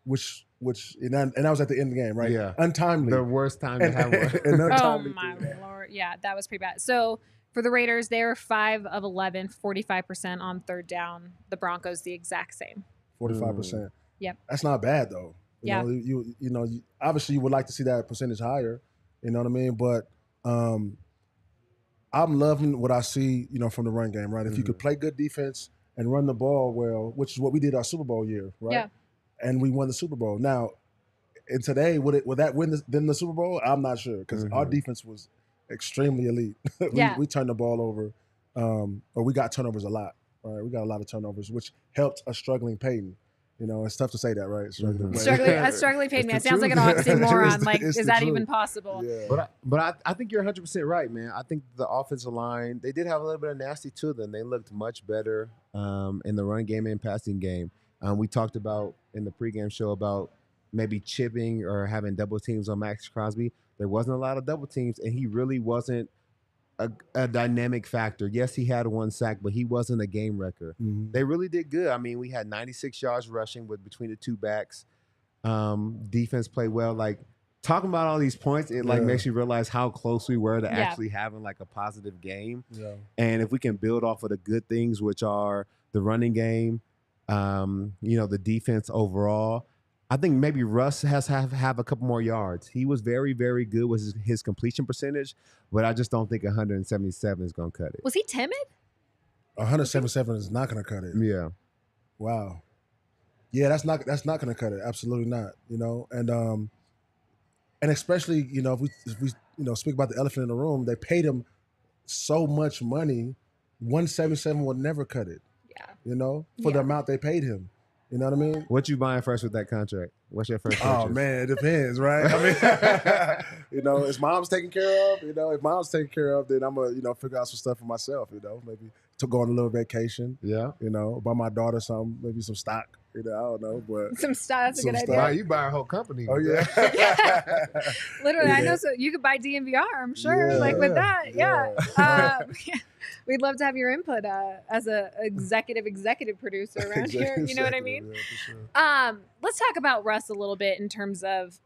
which and that was at the end of the game, right? Yeah. Untimely. The worst time to have one. and Oh untimely. my Lord. Yeah, that was pretty bad. So for the Raiders, they were 5 of 11, 45% on third down. The Broncos, the exact same. 45%. Yep. That's not bad though. Yeah. You obviously you would like to see that percentage higher. You know what I mean? But I'm loving what I see, from the run game, right? If you could play good defense and run the ball well, which is what we did our Super Bowl year, right? Yeah. And we won the Super Bowl. Now, and today, would that win the Super Bowl? I'm not sure because our defense was extremely elite. we turned the ball over, or we got turnovers a lot. Right? We got a lot of turnovers, which helped a struggling Payton. You know, it's tough to say that, right? Struggling, struggling paid me. It It's the sounds like an truth. oxymoron. Like, It's is the that truth. even possible? Yeah. But I think you're 100% right, man. I think the offensive line, they did have a little bit of nasty to them. They looked much better in the run game and passing game. We talked about in the pregame show about maybe chipping or having double teams on Max Crosby. There wasn't a lot of double teams, and he really wasn't a dynamic factor. Yes, he had 1 sack, but he wasn't a game wrecker. Mhm. They really did good. I mean, we had 96 yards rushing with between the two backs. Defense played well. Like, talking about all these points, it like Yeah. makes you realize how close we were to Yeah. actually having like a positive game. Yeah. And if we can build off of the good things, which are the running game, the defense overall, I think maybe Russ has to have a couple more yards. He was very, very good with his completion percentage, but I just don't think 177 is going to cut it. Was he timid? 177 is not going to cut it. Yeah. Wow. Yeah, that's not going to cut it. Absolutely not. You know, and especially, you know, if we speak about the elephant in the room, they paid him so much money. 177 would never cut it. Yeah. You know, for the amount they paid him. You know what I mean? What you buying first with that contract? What's your first Oh purchase? man, it depends, right? I mean, you know, is mom's taken care of? You know, if mom's taken care of, then I'm gonna, figure out some stuff for myself. You know, maybe to go on a little vacation. Yeah. You know, buy my daughter some, maybe some stock. You know, I don't know, but Some stuff. That's a Some good stuff. Wow, idea. you buy a whole company. oh with yeah, that. Literally, I Yeah. know. So you could buy DNVR, I'm sure. Yeah. like with that, yeah. Yeah. We'd love to have your input as a executive producer around here. You know what I mean? Yeah, for sure. Let's talk about Russ a little bit in terms of,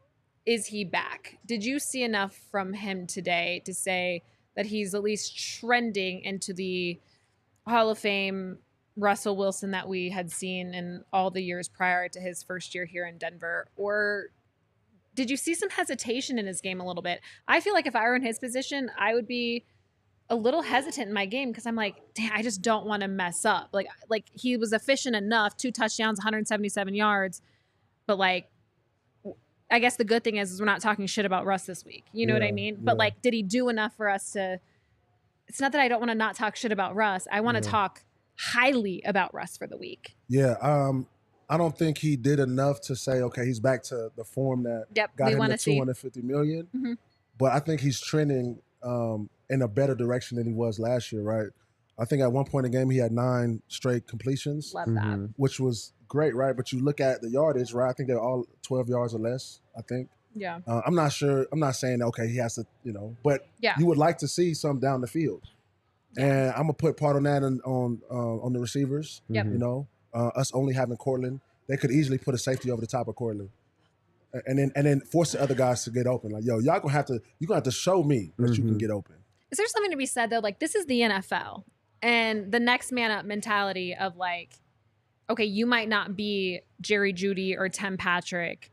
is he back? Did you see enough from him today to say that he's at least trending into the Hall of Fame Russell Wilson that we had seen in all the years prior to his first year here in Denver? Or did you see some hesitation in his game a little bit? I feel like if I were in his position, I would be a little hesitant in my game because I'm like, damn, I just don't want to mess up. Like he was efficient enough, 2 touchdowns, 177 yards, but like, I guess the good thing is we're not talking shit about Russ this week. You know what I Yeah, mean? But yeah. like, did he do enough for us to? It's not that I don't want to not talk shit about Russ. I want to Yeah. talk highly about Russ for the week. Yeah, I don't think he did enough to say, okay, he's back to the form that Yep, got we him want the to see. 250 million. Mhm. But I think he's trending in a better direction than he was last year, right? I think at one point in the game he had 9 straight completions, Love that. Mhm. which was great, right? But you look at the yardage, right? I think they're all 12 yards or less, I think. Yeah. I'm not sure. I'm not saying, okay, he has to, but Yeah. you would like to see some down the field. And I'm going to put part on that on the receivers. Yep. You know, us only having Cortland, they could easily put a safety over the top of Cortland, and then force the other guys to get open. Like, yo, you're gonna have to show me that you can get open. Is there something to be said though? Like, this is the NFL, and the next man up mentality of like, okay, you might not be Jerry Jeudy or Tim Patrick,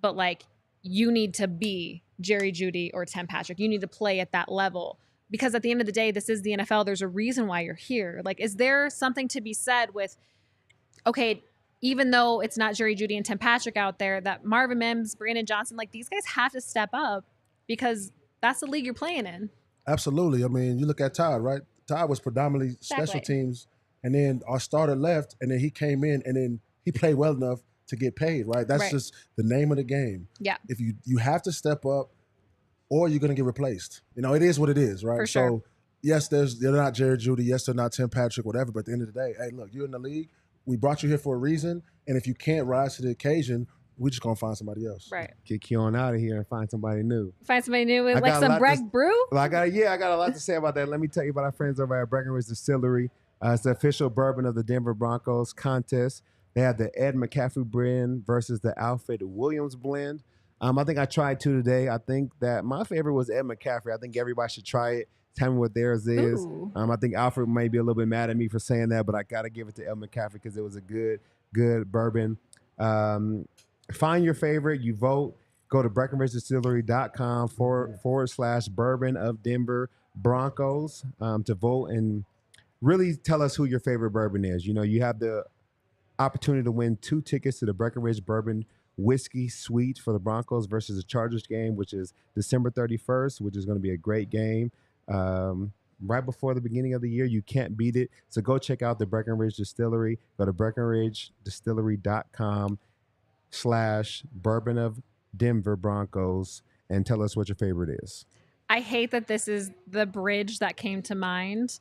but like, you need to be Jerry Jeudy or Tim Patrick. You need to play at that level. Because at the end of the day, this is the NFL. There's a reason why you're here. Like, is there something to be said with, okay, even though it's not Jerry Jeudy and Tim Patrick out there, that Marvin Mims, Brandon Johnson, like these guys have to step up because that's the league you're playing in. Absolutely. I mean, you look at Todd, right? Todd was predominantly special Exactly. teams, and then our starter left, and then he came in, and then he played well enough to get paid, right? That's Right. just the name of the game. Yeah. If you have to step up, or you're gonna get replaced. You know, it is what it is, right? For sure. So yes, they're not Jerry Jeudy, yes, they're not Tim Patrick, whatever. But at the end of the day, hey, look, you're in the league. We brought you here for a reason, and if you can't rise to the occasion, we're just gonna find somebody else. Right. Kick you on out of here and find somebody new. Find somebody new with I like got a some lot Breck to- Brew. Well, I got a lot to say about that. Let me tell you about our friends over at Breckenridge Distillery. It's the official bourbon of the Denver Broncos contest. They have the Ed McCaffrey blend versus the Alfred Williams blend. I think I tried 2 today. I think that my favorite was Ed McCaffrey. I think everybody should try it. Tell me what theirs is. Ooh. I think Alfred may be a little bit mad at me for saying that, but I got to give it to Ed McCaffrey because it was a good bourbon. Find your favorite. You vote. Go to BreckenridgeDistillery.com / bourbon of Denver Broncos to vote and really tell us who your favorite bourbon is. You know, you have the opportunity to win 2 tickets to the Breckenridge Bourbon Whiskey Suite for the Broncos versus the Chargers game, which is December 31st, which is going to be a great game. right before the beginning of the year. You can't beat it. So go check out the Breckenridge Distillery. Go to BreckenridgeDistillery.com/bourbon of Denver Broncos and tell us what your favorite is. I hate that this is the bridge that came to mind,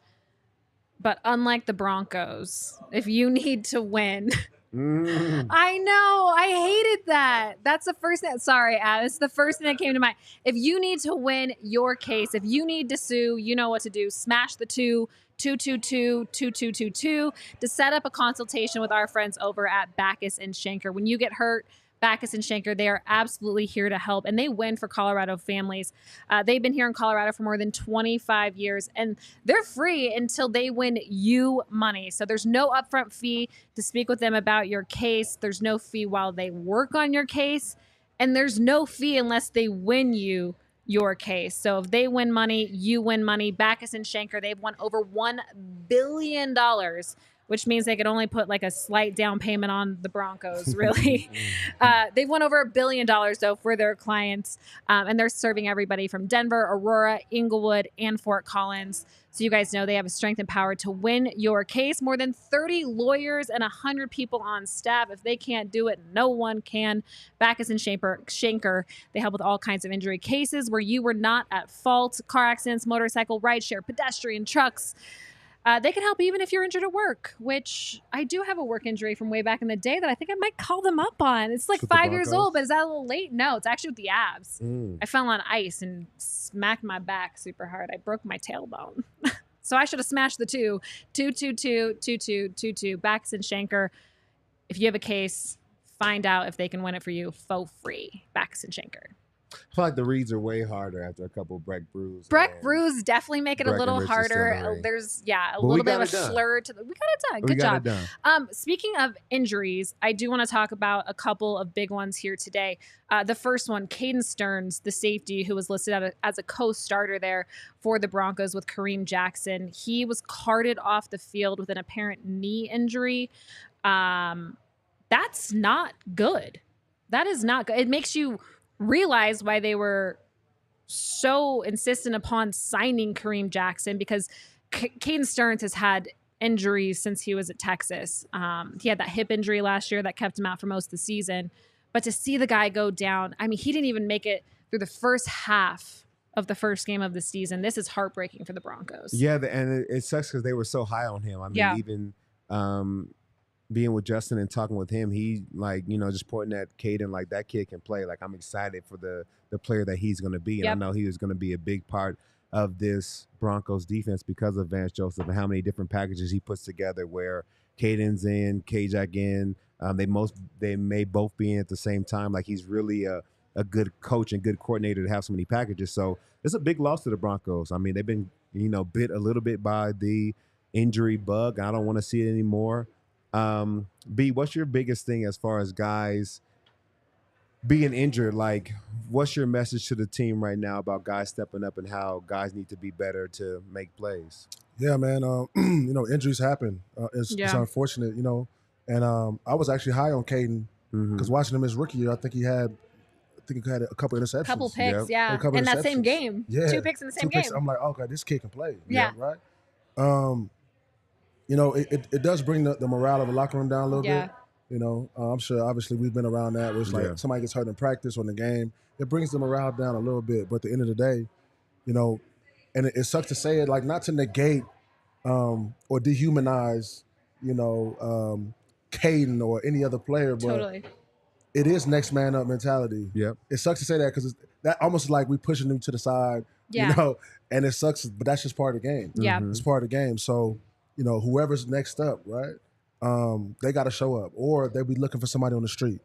but unlike the Broncos, if you need to win, I know, I hated that. That's the first thing. Sorry, Adam, it's the first thing that came to mind. If you need to win your case, if you need to sue, you know what to do. Smash the 222-2222 to set up a consultation with our friends over at Backus and Schenker. When you get hurt, Backus and Schenker, they are absolutely here to help, and they win for Colorado families. They've been here in Colorado for more than 25 years, and they're free until they win you money. So there's no upfront fee to speak with them about your case. There's no fee while they work on your case, and there's no fee unless they win you your case. So if they win money, you win money. Backus and Schenker, they've won over $1 billion, which means they could only put like a slight down payment on the Broncos, really. They've won over $1 billion, though, for their clients, and they're serving everybody from Denver, Aurora, Inglewood, and Fort Collins. So you guys know they have a strength and power to win your case. More than 30 lawyers and 100 people on staff. If they can't do it, no one can. Backus and Schenker, they help with all kinds of injury cases where you were not at fault. Car accidents, motorcycle, rideshare, pedestrian, trucks. They can help even if you're injured at work, which I do have a work injury from way back in the day that I think I might call them up on. It's like 5 years old, but is that a little late? No, it's actually with the abs. I fell on ice and smacked my back super hard. I broke my tailbone. So I should have smashed the 222-2222. Backus and Schenker. If you have a case, find out if they can win it for you for free. Backus and Schenker. I feel like the reads are way harder after a couple of Breck brews. Breck brews definitely make it a little harder. There's a little bit of a slur to the. We got it done. Good job. Speaking of injuries, I do want to talk about a couple of big ones here today. The first one, Caden Stearns, the safety who was listed as a co-starter there for the Broncos with Kareem Jackson. He was carted off the field with an apparent knee injury. That's not good. That is not good. It makes you realize why they were so insistent upon signing Kareem Jackson, because Caden Stearns has had injuries since he was at Texas. He had that hip injury last year that kept him out for most of the season. But to see the guy go down, I mean, he didn't even make it through the first half of the first game of the season. This is heartbreaking for the Broncos. Yeah, and it sucks because they were so high on him. I mean, even being with Justin and talking with him, he just pointing at Caden like that kid can play. Like, I'm excited for the player that he's going to be. And I know he was going to be a big part of this Broncos defense because of Vance Joseph and how many different packages he puts together where Caden's in, K-Jack in. They may both be in at the same time. Like, he's really a good coach and good coordinator to have so many packages. So it's a big loss to the Broncos. I mean, they've been, bit a little bit by the injury bug. I don't want to see it anymore. B, what's your biggest thing as far as guys being injured? Like, what's your message to the team right now about guys stepping up and how guys need to be better to make plays? Yeah, man. Injuries happen. It's unfortunate, And I was actually high on Caden because watching him his rookie year, I think he had a couple interceptions. A couple picks, in that same game. Yeah. 2 picks in the same game. I'm like, okay, this kid can play. Yeah. Right? It does bring the morale of the locker room down a little bit. I'm sure obviously we've been around that where it's like somebody gets hurt in practice or in the game. It brings the morale down a little bit. But at the end of the day, and it sucks to say it, like, not to negate or dehumanize, Caden or any other player, but it is next man up mentality. Yep. It sucks to say that because that almost like we pushing them to the side, and it sucks, but that's just part of the game. Yeah. It's part of the game. So, whoever's next up, right, they got to show up or they'll be looking for somebody on the street.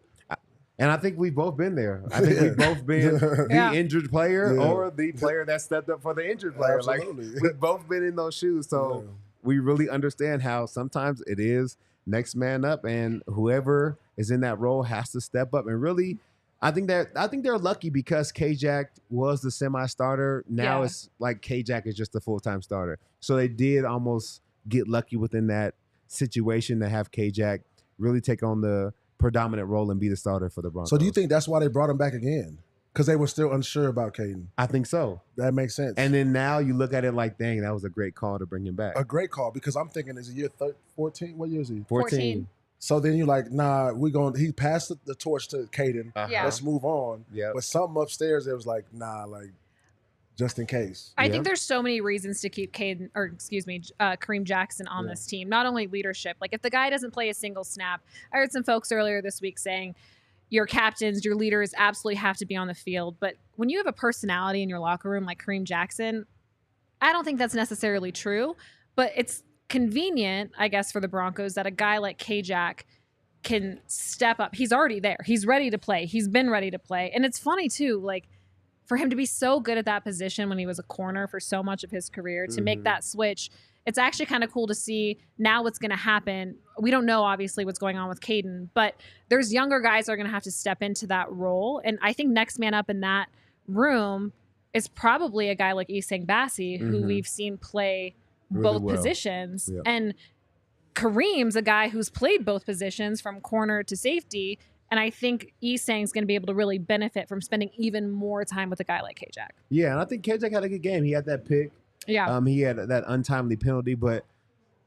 And I think we've both been there. I think we've both been the injured player or the player that stepped up for the injured player. Absolutely. Like, we've both been in those shoes. So we really understand how sometimes it is next man up, and whoever is in that role has to step up. And really, I think they're lucky because K-Jack was the semi-starter. Now it's like K-Jack is just the full-time starter. So they did almost get lucky within that situation to have K-Jack really take on the predominant role and be the starter for the Broncos. So do you think that's why they brought him back again? Because they were still unsure about Caden. I think so. That makes sense. And then now you look at it like, dang, that was a great call to bring him back. A great call, because I'm thinking, is it year 14? What year is he? 14. So then you're like, nah, he passed the torch to Caden. Yeah. Let's move on. Yep. But something upstairs, it was like, nah, like, just in case. I think there's so many reasons to keep Kareem Jackson on this team. Not only leadership. Like, if the guy doesn't play a single snap, I heard some folks earlier this week saying your captains, your leaders absolutely have to be on the field. But when you have a personality in your locker room like Kareem Jackson, I don't think that's necessarily true. But it's convenient, I guess, for the Broncos that a guy like K-Jack can step up. He's already there. He's ready to play. He's been ready to play. And it's funny, too, like, for him to be so good at that position when he was a corner for so much of his career, to make that switch, it's actually kind of cool to see now what's going to happen. We don't know, obviously, what's going on with Caden, but there's younger guys that are going to have to step into that role. And I think next man up in that room is probably a guy like Isang Bassi, who we've seen play both positions. Yep. And Kareem's a guy who's played both positions from corner to safety. And I think Isang's going to be able to really benefit from spending even more time with a guy like K-Jack. Yeah, and I think K-Jack had a good game. He had that pick. Yeah. He had that untimely penalty, but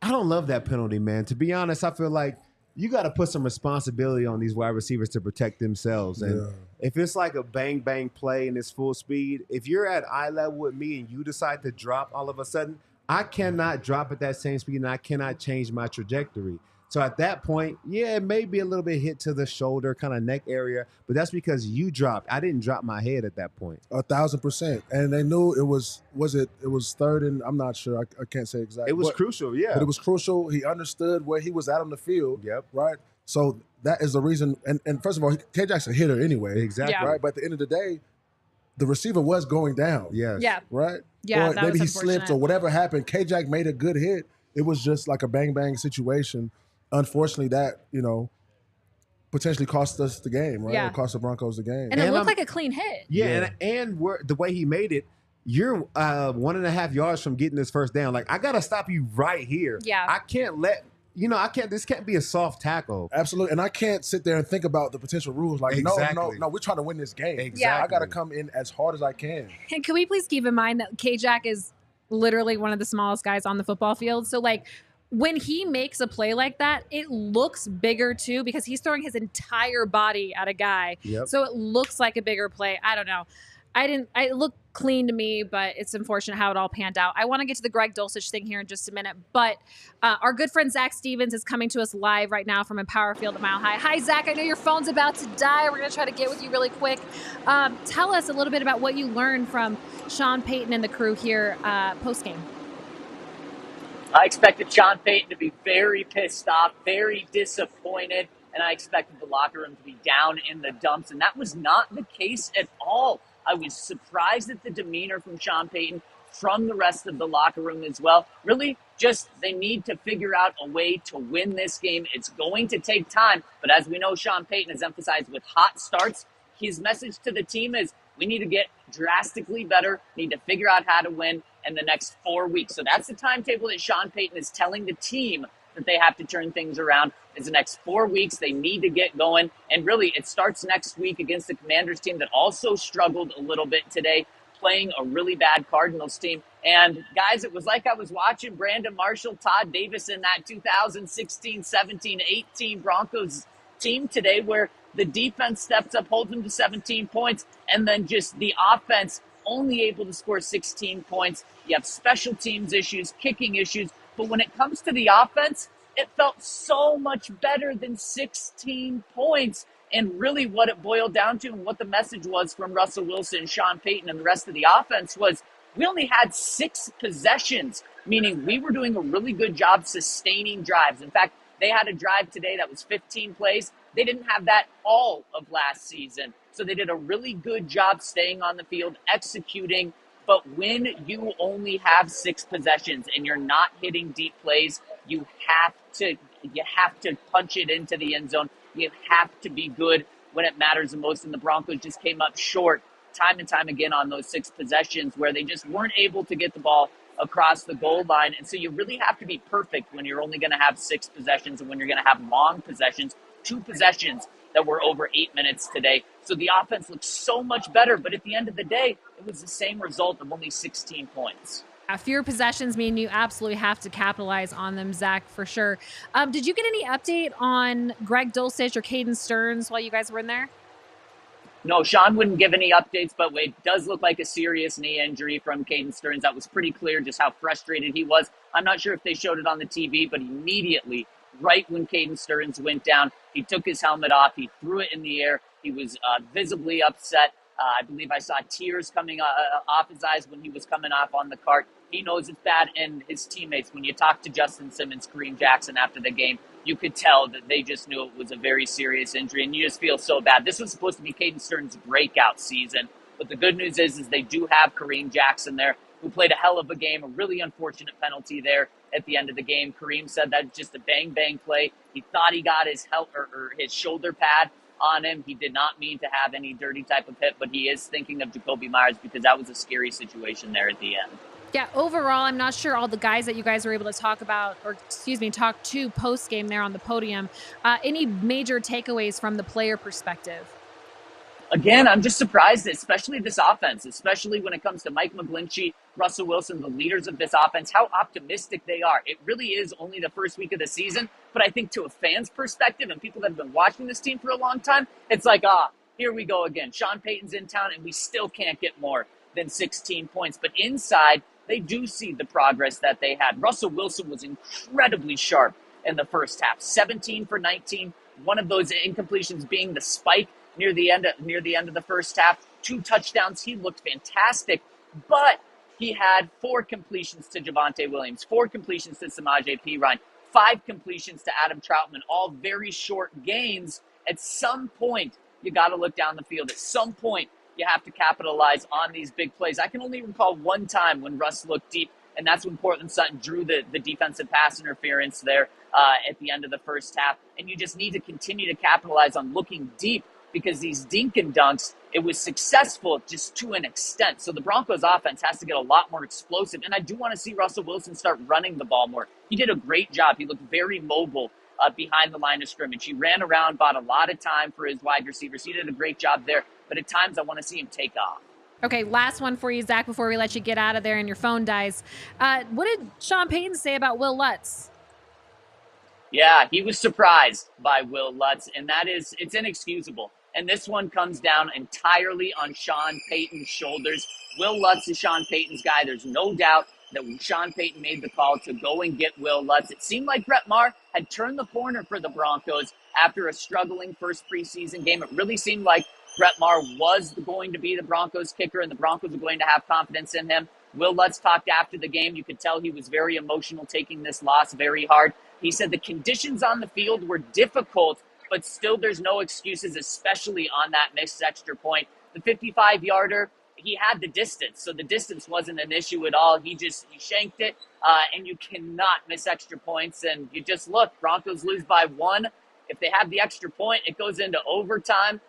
I don't love that penalty, man. To be honest, I feel like you got to put some responsibility on these wide receivers to protect themselves. And if it's like a bang play and it's full speed, if you're at eye level with me and you decide to drop all of a sudden, I cannot drop at that same speed and I cannot change my trajectory. So at that point, yeah, it may be a little bit hit to the shoulder, kind of neck area, but that's because you dropped. I didn't drop my head at that point. 1,000%. And they knew it was third and I'm not sure. I can't say exactly. It was crucial, yeah. But it was crucial. He understood where he was at on the field. Yep. Right? So that is the reason. And first of all, K-Jack's a hitter anyway. Exactly. Yeah. Right? But at the end of the day, the receiver was going down. Yes. Yeah. Right? Yeah, or that maybe was he slipped or whatever happened. K-Jack made a good hit. It was just like a bang situation. Unfortunately, that, potentially cost us the game, right? Yeah. It cost the Broncos the game. And it looked like a clean hit. Yeah, and the way he made it, you're 1.5 yards from getting this first down. Like, I got to stop you right here. Yeah. I can't this can't be a soft tackle. Absolutely. And I can't sit there and think about the potential rules. Like, no, we're trying to win this game. Exactly. Yeah. I got to come in as hard as I can. And can we please keep in mind that K-Jack is literally one of the smallest guys on the football field? So, like, when he makes a play like that, it looks bigger too because he's throwing his entire body at a guy. Yep. So it looks like a bigger play. I don't know. It looked clean to me, but it's unfortunate how it all panned out. I want to get to the Greg Dulcich thing here in just a minute, but our good friend Zac Stevens is coming to us live right now from Empower Field at Mile High. Hi, Zac. I know your phone's about to die. We're going to try to get with you really quick. Tell us a little bit about what you learned from Sean Payton and the crew here post-game. I expected Sean Payton to be very pissed off, very disappointed, and I expected the locker room to be down in the dumps, and that was not the case at all. I was surprised at the demeanor from Sean Payton, from the rest of the locker room as well. Really, just they need to figure out a way to win this game. It's going to take time, but as we know, Sean Payton has emphasized with hot starts, his message to the team is we need to get drastically better, need to figure out how to win in the next 4 weeks. So that's the timetable that Sean Payton is telling the team that they have to turn things around. Is the next 4 weeks they need to get going. And really, it starts next week against the Commanders team that also struggled a little bit today, playing a really bad Cardinals team. And guys, it was like I was watching Brandon Marshall, Todd Davis in that 2016, 17, 18 Broncos team today, where the defense steps up, holds them to 17 points, and then just the offense only able to score 16 points. You have special teams issues, kicking issues, but when it comes to the offense, it felt so much better than 16 points. And really what it boiled down to and what the message was from Russell Wilson, Sean Payton, and the rest of the offense was we only had 6 possessions, meaning we were doing a really good job sustaining drives. In fact, they had a drive today that was 15 plays. They didn't have that all of last season. So they did a really good job staying on the field, executing. But when you only have 6 possessions and you're not hitting deep plays, you have to punch it into the end zone. You have to be good when it matters the most. And the Broncos just came up short time and time again on those 6 possessions where they just weren't able to get the ball across the goal line. And so you really have to be perfect when you're only going to have 6 possessions and when you're going to have long possessions. 2 possessions that were over 8 minutes today. So the offense looked so much better, but at the end of the day, it was the same result of only 16 points. Fewer possessions mean you absolutely have to capitalize on them, Zach, for sure. Did you get any update on Greg Dulcich or Caden Stearns while you guys were in there? No, Sean wouldn't give any updates, but it does look like a serious knee injury from Caden Stearns. That was pretty clear just how frustrated he was. I'm not sure if they showed it on the TV, but immediately, right when Caden Stearns went down, he took his helmet off, he threw it in the air, he was visibly upset. I believe I saw tears coming off his eyes when he was coming off on the cart. He knows it's bad, and his teammates, when you talk to Justin Simmons, Kareem Jackson after the game, you could tell that they just knew it was a very serious injury, and you just feel so bad. This was supposed to be Caden Stearns' breakout season, but the good news is they do have Kareem Jackson there, who played a hell of a game, a really unfortunate penalty there at the end of the game. Kareem said that's just a bang-bang play. He thought he got his his shoulder pad on him. He did not mean to have any dirty type of hit, but he is thinking of Jacoby Myers because that was a scary situation there at the end. Yeah, overall, I'm not sure all the guys that you guys were able to talk to post-game there on the podium. Any major takeaways from the player perspective? Again, I'm just surprised, especially this offense, especially when it comes to Mike McGlinchey, Russell Wilson, the leaders of this offense, how optimistic they are. It really is only the first week of the season, but I think to a fan's perspective and people that have been watching this team for a long time, it's like, here we go again. Sean Payton's in town, and we still can't get more than 16 points. But inside, they do see the progress that they had. Russell Wilson was incredibly sharp in the first half, 17 for 19, one of those incompletions being the spike near the end of the first half. 2 touchdowns. He looked fantastic, but he had 4 completions to Javonte Williams, 4 completions to Samaje Perine, 5 completions to Adam Troutman, all very short gains. At some point, you got to look down the field. At some point, you have to capitalize on these big plays. I can only recall one time when Russ looked deep, and that's when Cortland Sutton drew the defensive pass interference there at the end of the first half. And you just need to continue to capitalize on looking deep, because these dink and dunks, it was successful just to an extent. So the Broncos offense has to get a lot more explosive. And I do want to see Russell Wilson start running the ball more. He did a great job. He looked very mobile behind the line of scrimmage. He ran around, bought a lot of time for his wide receivers. He did a great job there. But at times I want to see him take off. Okay, last one for you, Zach, before we let you get out of there and your phone dies. What did Sean Payton say about Will Lutz? Yeah, he was surprised by Will Lutz, and it's inexcusable. And this one comes down entirely on Sean Payton's shoulders. Will Lutz is Sean Payton's guy. There's no doubt that Sean Payton made the call to go and get Will Lutz. It seemed like Brett Maher had turned the corner for the Broncos after a struggling first preseason game. It really seemed like Brett Maher was going to be the Broncos kicker, and the Broncos were going to have confidence in him. Will Lutz talked after the game. You could tell he was very emotional, taking this loss very hard. He said the conditions on the field were difficult, but still there's no excuses, especially on that missed extra point. The 55-yarder, he had the distance, so the distance wasn't an issue at all. He shanked it, and you cannot miss extra points. And you just look, Broncos lose by 1. If they have the extra point, it goes into overtime.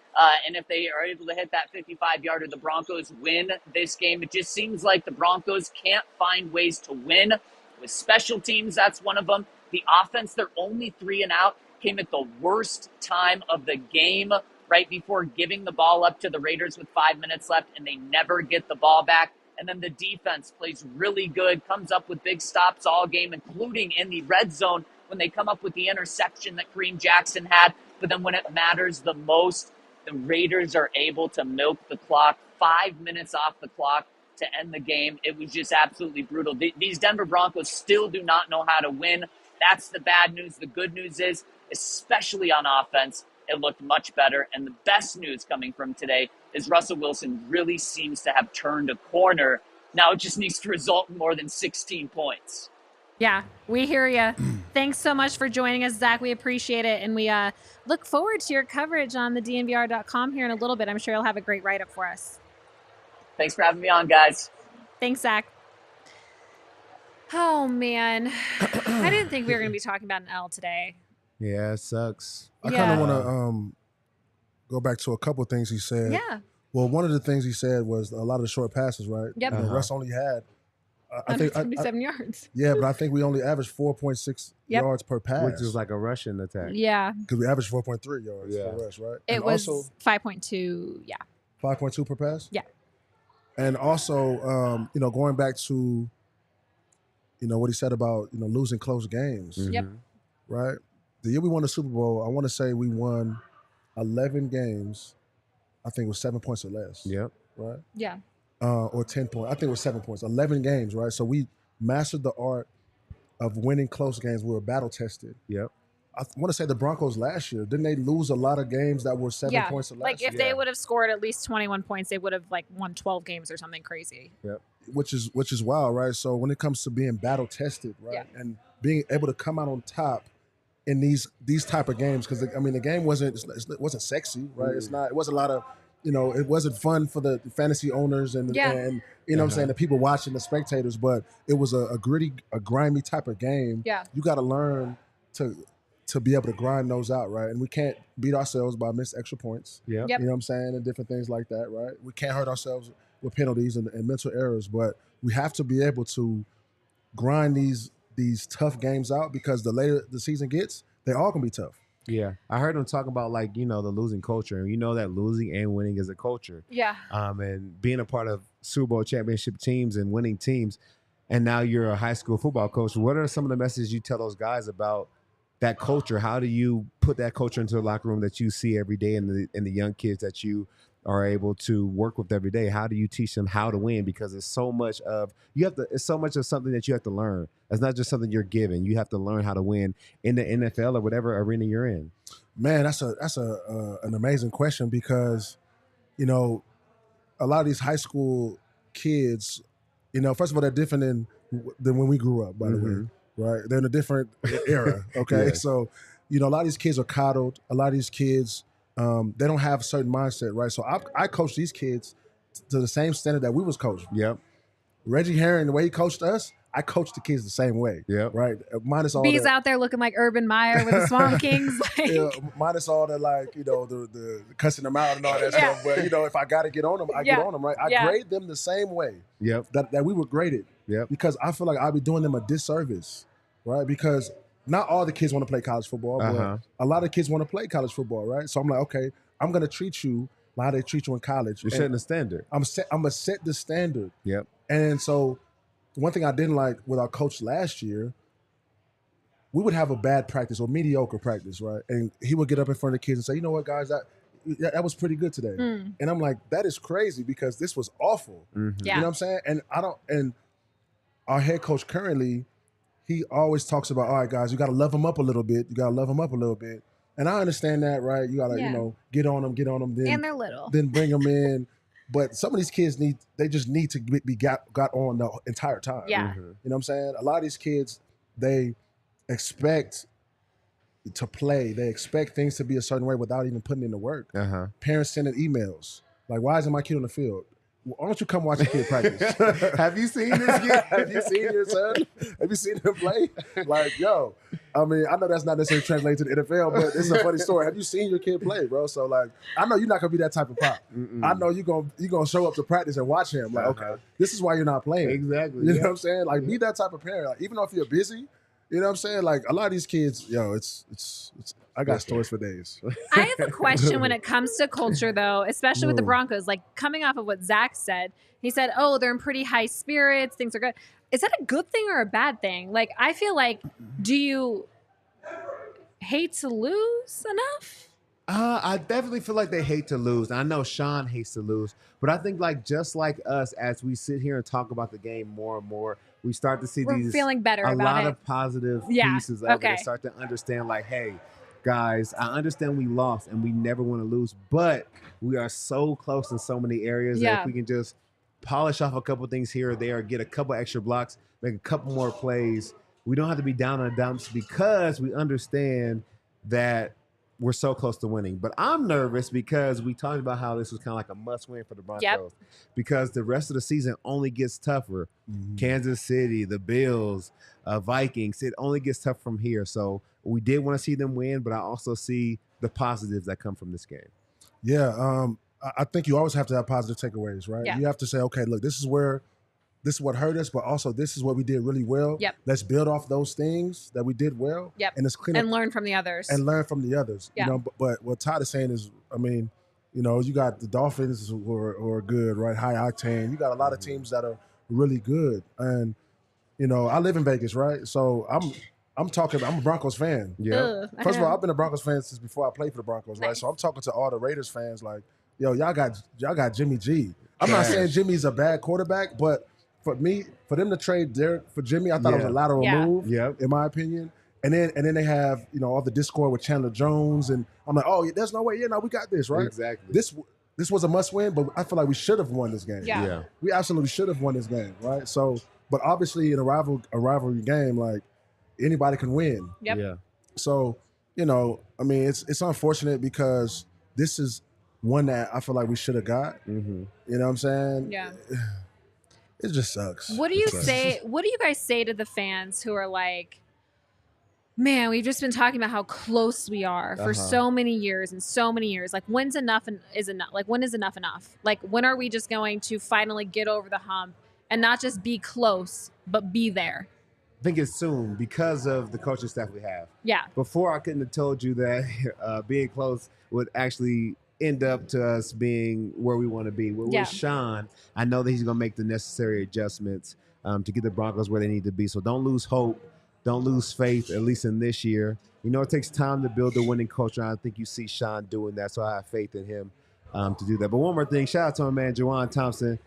And if they are able to hit that 55-yarder, the Broncos win this game. It just seems like the Broncos can't find ways to win. With special teams, that's one of them. The offense, they're only 3 and out, came at the worst time of the game, right before giving the ball up to the Raiders with 5 minutes left, and they never get the ball back. And then the defense plays really good, comes up with big stops all game, including in the red zone when they come up with the interception that Kareem Jackson had. But then when it matters the most, the Raiders are able to milk the clock, 5 minutes off the clock to end the game. It was just absolutely brutal. These Denver Broncos still do not know how to win. That's the bad news. The good news is, especially on offense, it looked much better. And the best news coming from today is Russell Wilson really seems to have turned a corner. Now it just needs to result in more than 16 points. Yeah, we hear you. Thanks so much for joining us, Zach. We appreciate it. And we look forward to your coverage on the DNVR.com here in a little bit. I'm sure you'll have a great write-up for us. Thanks for having me on, guys. Thanks, Zach. Oh, man. I didn't think we were going to be talking about an L today. Yeah, it sucks. I kind of want to go back to a couple of things he said. Yeah. Well, one of the things he said was a lot of the short passes, right? Yep. Russ only had I think 177 yards. Yeah, but I think we only averaged 4.6 yards per pass, which is like a rushing attack. Yeah. because we averaged 4.3 yards per rush, right? It And was also 5.2. Yeah. 5.2 per pass. Yeah. And also, going back to, what he said about losing close games, Yep. right? The year we won the Super Bowl, I want to say we won 11 games. I think it was 7 points or less. Yep. Right. Yeah. Or 10 points. I think it was 7 points. 11 games, right? So we mastered the art of winning close games. We were battle tested. Yep. I want to say the Broncos last year, didn't they lose a lot of games that were 7 points or less? Like if they would have scored at least 21 points, they would have like won 12 games or something crazy. Yep. Which is wild, right? So when it comes to being battle tested, right, and being able to come out on top in these type of games, because the game wasn't sexy, right? It wasn't a lot of, it wasn't fun for the fantasy owners and what I'm saying, the people watching, the spectators, but it was a gritty, a grimy type of game. Yeah. You got to learn to be able to grind those out, right? And we can't beat ourselves by missed extra points. Yep. Yep. You know what I'm saying? And different things like that, right? We can't hurt ourselves with penalties and mental errors, but we have to be able to grind these tough games out, because the later the season gets, they all can be tough. Yeah. I heard him talk about the losing culture, and that losing and winning is a culture. Yeah. And being a part of Super Bowl championship teams and winning teams, and now you're a high school football coach. What are some of the messages you tell those guys about that culture? How do you put that culture into the locker room that you see every day in the young kids that you are able to work with every day? How do you teach them how to win? Because it's so much of something that you have to learn. It's not just something you're given. You have to learn how to win in the NFL or whatever arena you're in. Man, that's an amazing question, because a lot of these high school kids, first of all, they're different than when we grew up, by the way, right? They're in a different era, okay? Yes. So, a lot of these kids are coddled. A lot of these kids, they don't have a certain mindset, right? So I coach these kids to the same standard that we was coached. Yep. Reggie Herring, the way he coached us, I coach the kids the same way. Yep. Right. Minus all B's that, out there looking like Urban Meyer with the Swamp Kings. minus all the the cussing them out and all that stuff. But if I got to get on them, I get on them. Right. I grade them the same way. Yep. That we were graded. Yep. Because I feel like I'd be doing them a disservice, right? Because not all the kids want to play college football, but a lot of kids want to play college football, right? So I'm like, okay, I'm gonna treat you like how they treat you in college. You're setting the standard. I'm gonna set the standard. Yep. And so one thing I didn't like with our coach last year, we would have a bad practice or mediocre practice, right? And he would get up in front of the kids and say, you know what, guys, that was pretty good today. And I'm like, that is crazy, because this was awful. Yeah. You know what I'm saying? And our head coach currently, he always talks about, all right, guys, you got to love them up a little bit. You got to love them up a little bit. And I understand that, right? You got to, get on them. Then, and they're little. Then bring them in. But some of these kids just need to be got on the entire time. Yeah. You know what I'm saying? A lot of these kids, they expect to play. They expect things to be a certain way without even putting in the work. Parents sending emails like, why isn't my kid on the field? Why don't you come watch a kid practice? Have you seen this kid? Have you seen your son? Have you seen him play? Like, yo, I mean, I know that's not necessarily translated to the NFL, but it's a funny story. Have you seen your kid play, bro? So, like, I know you're not gonna be that type of pop. I know you're gonna show up to practice and watch him. Like, okay, this is why you're not playing. Exactly. You know what I'm saying? Like, be that type of parent. Like, even though if you're busy, you know what I'm saying? Like, a lot of these kids, yo, it's I got stories for days. I have a question when it comes to culture, though, especially with the Broncos. Like, coming off of what Zac said, he said, oh, they're in pretty high spirits. Things are good. Is that a good thing or a bad thing? Like, I feel like, do you hate to lose enough? I definitely feel like they hate to lose. I know Sean hates to lose, but I think just like us, as we sit here and talk about the game more and more, we start to see We're feeling better a about lot it. of positive pieces of it, and start to understand, like, hey, guys, I understand we lost and we never want to lose, but we are so close in so many areas that if we can just polish off a couple things here or there, get a couple extra blocks, make a couple more plays, we don't have to be down in the dumps, because we understand that we're so close to winning. But I'm nervous because we talked about how this was kind of like a must-win for the Broncos, because the rest of the season only gets tougher. Kansas City, the Bills, Vikings, it only gets tough from here. So we did want to see them win, but I also see the positives that come from this game. Yeah, I think you always have to have positive takeaways, right? Yeah. You have to say, okay, look, this is where this is what hurt us, but also this is what we did really well. Yep. Let's build off those things that we did well. Yep. And let's clean And up learn from the others. and learn from the others. Yeah. You know, but what Todd is saying is, I mean, you know, you got the Dolphins who are good, right? High octane. You got a lot of teams that are really good. And, you know, I live in Vegas, right? So I'm a Broncos fan. Yeah. Ugh, First of all, I've been a Broncos fan since before I played for the Broncos, right? Nice. So I'm talking to all the Raiders fans like, yo, y'all got Jimmy G. I'm not saying Jimmy's a bad quarterback, but for them to trade Derek for Jimmy, I thought it was a lateral move, in my opinion. And then they have, you know, all the discord with Chandler Jones, and I'm like, oh, there's no way, we got this, right? Exactly. This was a must win, but I feel like we should have won this game. Yeah. We absolutely should have won this game, right? So, but obviously in a rivalry game, like anybody can win. Yep. Yeah. So, you know, I mean, it's unfortunate because this is one that I feel like we should have got. Mm-hmm. You know what I'm saying? Yeah. It just sucks. What do you say? What do you guys say to the fans who are like, man, we've just been talking about how close we are for so many years and so many years. Like, when's enough is enough? Like, when is enough enough? Like, when are we just going to finally get over the hump and not just be close, but be there? I think it's soon because of the coaching staff we have. Yeah. Before, I couldn't have told you that being close would actually end up to us being where we want to be. With Sean, I know that he's going to make the necessary adjustments to get the Broncos where they need to be. So don't lose hope. Don't lose faith, at least in this year. You know, it takes time to build a winning culture. I think you see Sean doing that, so I have faith in him to do that. But one more thing, shout out to my man, Juwan Thompson,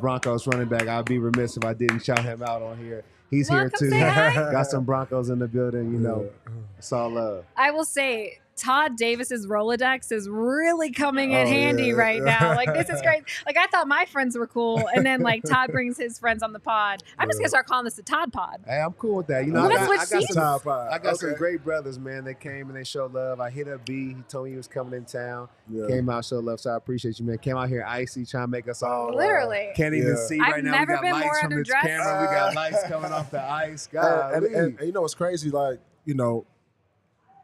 Broncos running back. I'd be remiss if I didn't shout him out on here. He's here too. Got some Broncos in the building, you know. It's all love. I will say, Todd Davis's Rolodex is really coming in handy right now. Like, this is great. Like, I thought my friends were cool, and then like Todd brings his friends on the pod. I'm just gonna start calling this the Todd Pod. Hey, I'm cool with that. You know, I got some great brothers, man. They came and they showed love. I hit up B. He told me he was coming in town. Came out, showed love. So I appreciate you, man. Came out here icy, trying to make us all literally can't even see right now. Never we got been lights more from this underdressed. camera. We got lights coming off the ice. God, and you know what's crazy? Like, you know,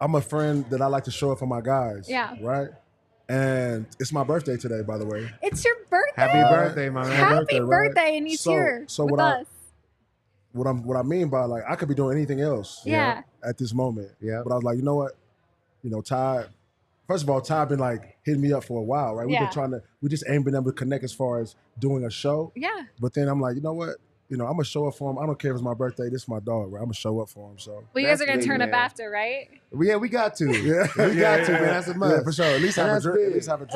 I'm a friend that I like to show up for my guys. Yeah. Right? And it's my birthday today, by the way. It's your birthday. Happy birthday, my man. Happy birthday, and he's here with us. What I mean by, like, I could be doing anything else at this moment. Yeah. But I was like, you know what? You know, Todd, first of all, Todd been like hitting me up for a while, right? We just ain't been able to connect as far as doing a show. Yeah. But then I'm like, you know what? You know, I'm gonna show up for him. I don't care if it's my birthday. This is my dog, right? I'm gonna show up for him. So. Well, you guys are gonna turn up after, right? Yeah, we got to. We got to, man. That's a must. Yeah, for sure. At least have a drink. At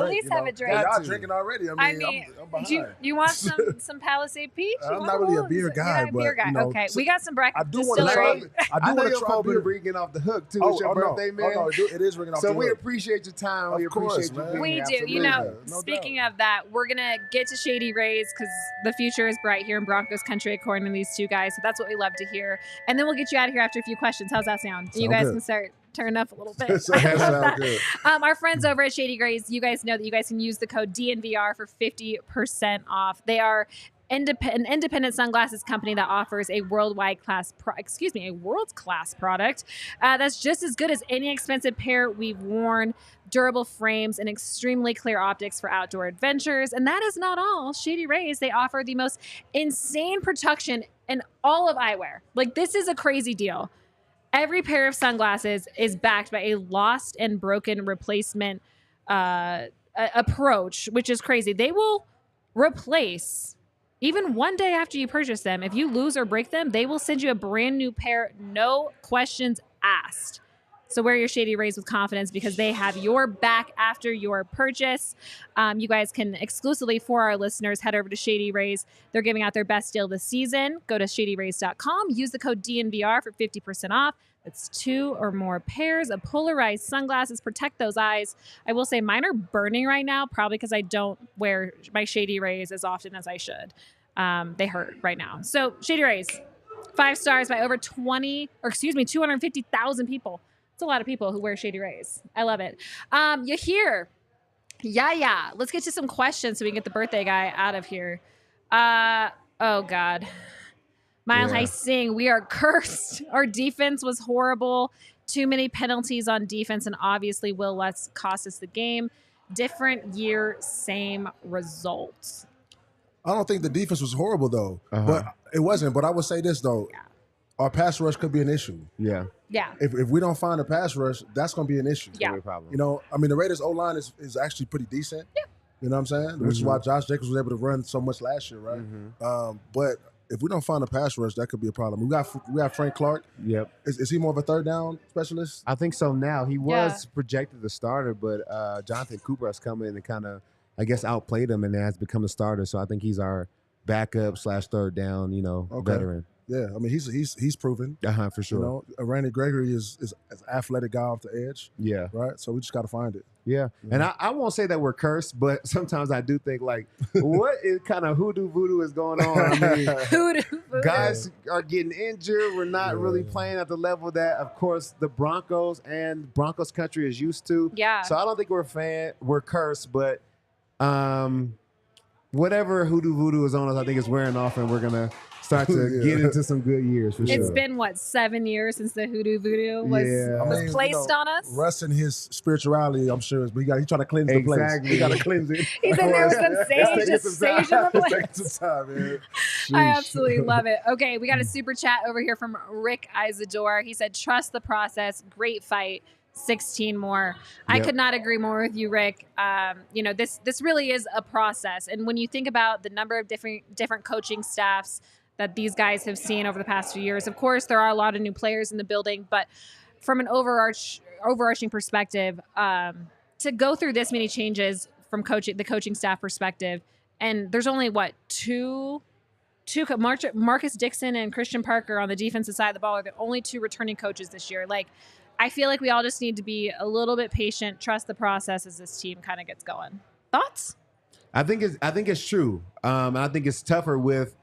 least have a drink. Y'all drinking already. I mean, I'm behind. Do you want some Palisade Peach? I'm not really a beer guy, but you know, okay, we got some breakfast. I do want to try. I know your phone been ringing off the hook too. It's your birthday, man. Oh no, it is ringing off the hook. So we appreciate your time. We appreciate you being We here. do. You know, speaking of that, we're gonna get to Shady Rays because the future is bright here in Broncos country, according to these two guys. So that's what we love to hear. And then we'll get you out of here after a few questions. How's that sound? You guys can start turning up a little bit. Sounds good. Our friends over at Shady Rays, you guys know that you guys can use the code DNVR for 50% off. They are an independent sunglasses company that offers a world class product that's just as good as any expensive pair we've worn. Durable frames and extremely clear optics for outdoor adventures. And that is not all. Shady Rays, they offer the most insane protection in all of eyewear. Like, this is a crazy deal. Every pair of sunglasses is backed by a lost and broken replacement approach, which is crazy. They will replace, even one day after you purchase them, if you lose or break them, they will send you a brand new pair, no questions asked. So wear your Shady Rays with confidence because they have your back after your purchase. You guys can exclusively, for our listeners, head over to Shady Rays. They're giving out their best deal this season. Go to shadyrays.com. Use the code DNVR for 50% off. It's 2 or more pairs of polarized sunglasses. Protect those eyes. I will say mine are burning right now, probably because I don't wear my Shady Rays as often as I should. They hurt right now. So Shady Rays, 5 stars by over 250,000 people. It's a lot of people who wear Shady Rays. I love it. You hear? Yeah. Let's get to some questions so we can get the birthday guy out of here. Oh, God. Mile High Sing, we are cursed. Our defense was horrible. Too many penalties on defense, and obviously Will Lutz cost us the game. Different year, same results. I don't think the defense was horrible though, but it wasn't. But I would say this though, our pass rush could be an issue. Yeah. Yeah. If we don't find a pass rush, that's going to be an issue. Yeah. No problem. You know, I mean, the Raiders O-line is actually pretty decent. Yeah. You know what I'm saying? Which is why Josh Jacobs was able to run so much last year, right? But if we don't find a pass rush, that could be a problem. We got Frank Clark. Yep. Is he more of a third down specialist? I think so now. He was projected the starter, but Jonathan Cooper has come in and kind of, I guess, outplayed him and has become the starter. So I think he's our backup / third down, veteran. Yeah, I mean he's proven. For sure. You know, Randy Gregory is an athletic guy off the edge. Yeah. Right. So we just got to find it. Yeah. And I won't say that we're cursed, but sometimes I do think like, what is kind of hoodoo voodoo is going on? I mean, Hoodoo voodoo. guys are getting injured. We're not really playing at the level that, of course, the Broncos and Broncos country is used to. Yeah. So I don't think we're cursed, but whatever hoodoo voodoo is on us, I think it's wearing off, and we're gonna start to get into some good years for sure. It's been 7 years since the hoodoo voodoo was placed on us. Russ and his spirituality, I'm sure, but he's trying to cleanse the place. He got to cleanse it. He's in there with some sage, just sage in the place. Take some time, man. I absolutely love it. Okay, we got a super chat over here from Rick Isador. He said, "Trust the process. Great fight. 16 more." I could not agree more with you, Rick. This really is a process, and when you think about the number of different coaching staffs that these guys have seen over the past few years, of course there are a lot of new players in the building, but from an overarching perspective, to go through this many changes from the coaching staff perspective, and there's only two Marcus Dixon and Christian Parker on the defensive side of the ball are the only two returning coaches this year. Like, I feel like we all just need to be a little bit patient, trust the process as this team kind of gets going. Thoughts? I think it's true. I think it's tougher with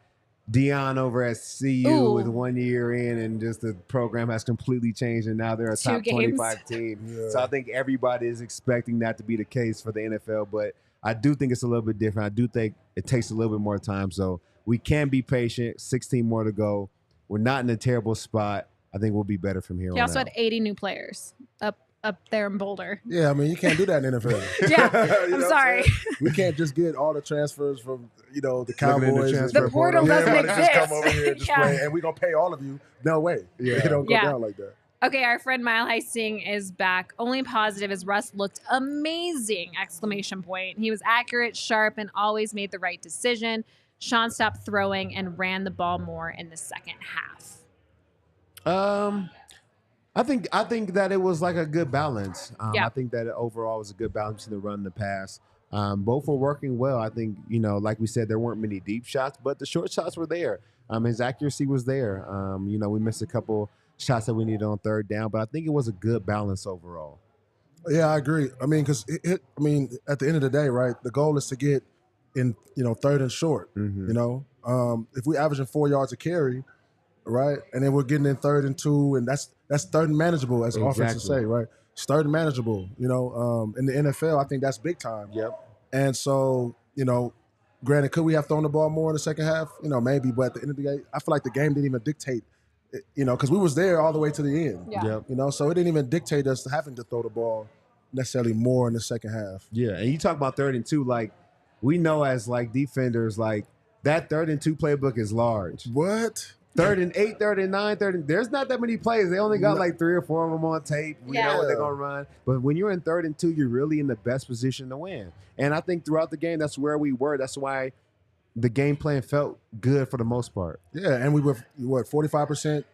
Deion over at CU with 1 year in, and just the program has completely changed, and now they're a top 25 team. Yeah. So I think everybody is expecting that to be the case for the NFL, but I do think it's a little bit different. I do think it takes a little bit more time, so we can be patient. 16 more to go. We're not in a terrible spot. I think we'll be better from here on out. He also had 80 new players up there in Boulder. Yeah, I mean, you can't do that in the NFL. Yeah, I'm sorry. We can't just get all the transfers from, the Cowboys. The portal doesn't exist. Just come over here and just play, and we're going to pay all of you. No way. Yeah. It don't go down like that. Okay, our friend Mile High Singh is back. Only positive is Russ looked amazing! ! He was accurate, sharp, and always made the right decision. Sean stopped throwing and ran the ball more in the second half. I think that it was like a good balance. I think that overall was a good balance between the run and the pass. Both were working well. I think, like we said, there weren't many deep shots, but the short shots were there. His accuracy was there. We missed a couple shots that we needed on third down, but I think it was a good balance overall. Yeah, I agree. I mean, because at the end of the day, right, the goal is to get in, third and short. If we're averaging 4 yards a carry, right, and then we're getting in 3rd and 2, and that's third and manageable, as offenses say, right? It's third and manageable. In the NFL, I think that's big time. Yep. And so, granted, could we have thrown the ball more in the second half? Maybe, but at the end of the day, I feel like the game didn't even dictate, because we was there all the way to the end. Yeah. Yep. So it didn't even dictate us having to throw the ball necessarily more in the second half. Yeah, and you talk about 3rd and 2, like we know as like defenders, like that 3rd and 2 playbook is large. What? 3rd and 8, 3rd and 9, 3rd and there's not that many plays. They only got like 3 or 4 of them on tape. We know what they're gonna run. But when you're in 3rd and 2, you're really in the best position to win. And I think throughout the game, that's where we were. That's why the game plan felt good for the most part. Yeah, and we were 45%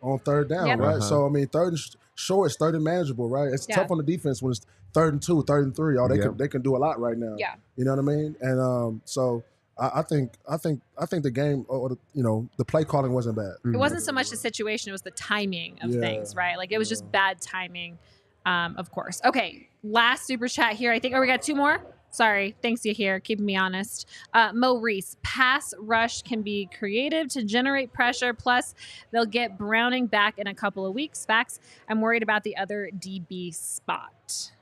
on third down, right? So I mean, 3rd and short is 3rd and manageable, right? It's tough on the defense when it's 3rd and 2, 3rd and 3. They can do a lot right now. Yeah, you know what I mean? And so. I think the game or the play calling wasn't bad. It wasn't so much the situation; it was the timing of things, right? Like it was just bad timing, of course. Okay, last super chat here. I think. We got 2 more. Sorry, thanks you here, keeping me honest. Mo Reese, pass rush can be creative to generate pressure. Plus, they'll get Browning back in a couple of weeks. Facts. I'm worried about the other DB spot.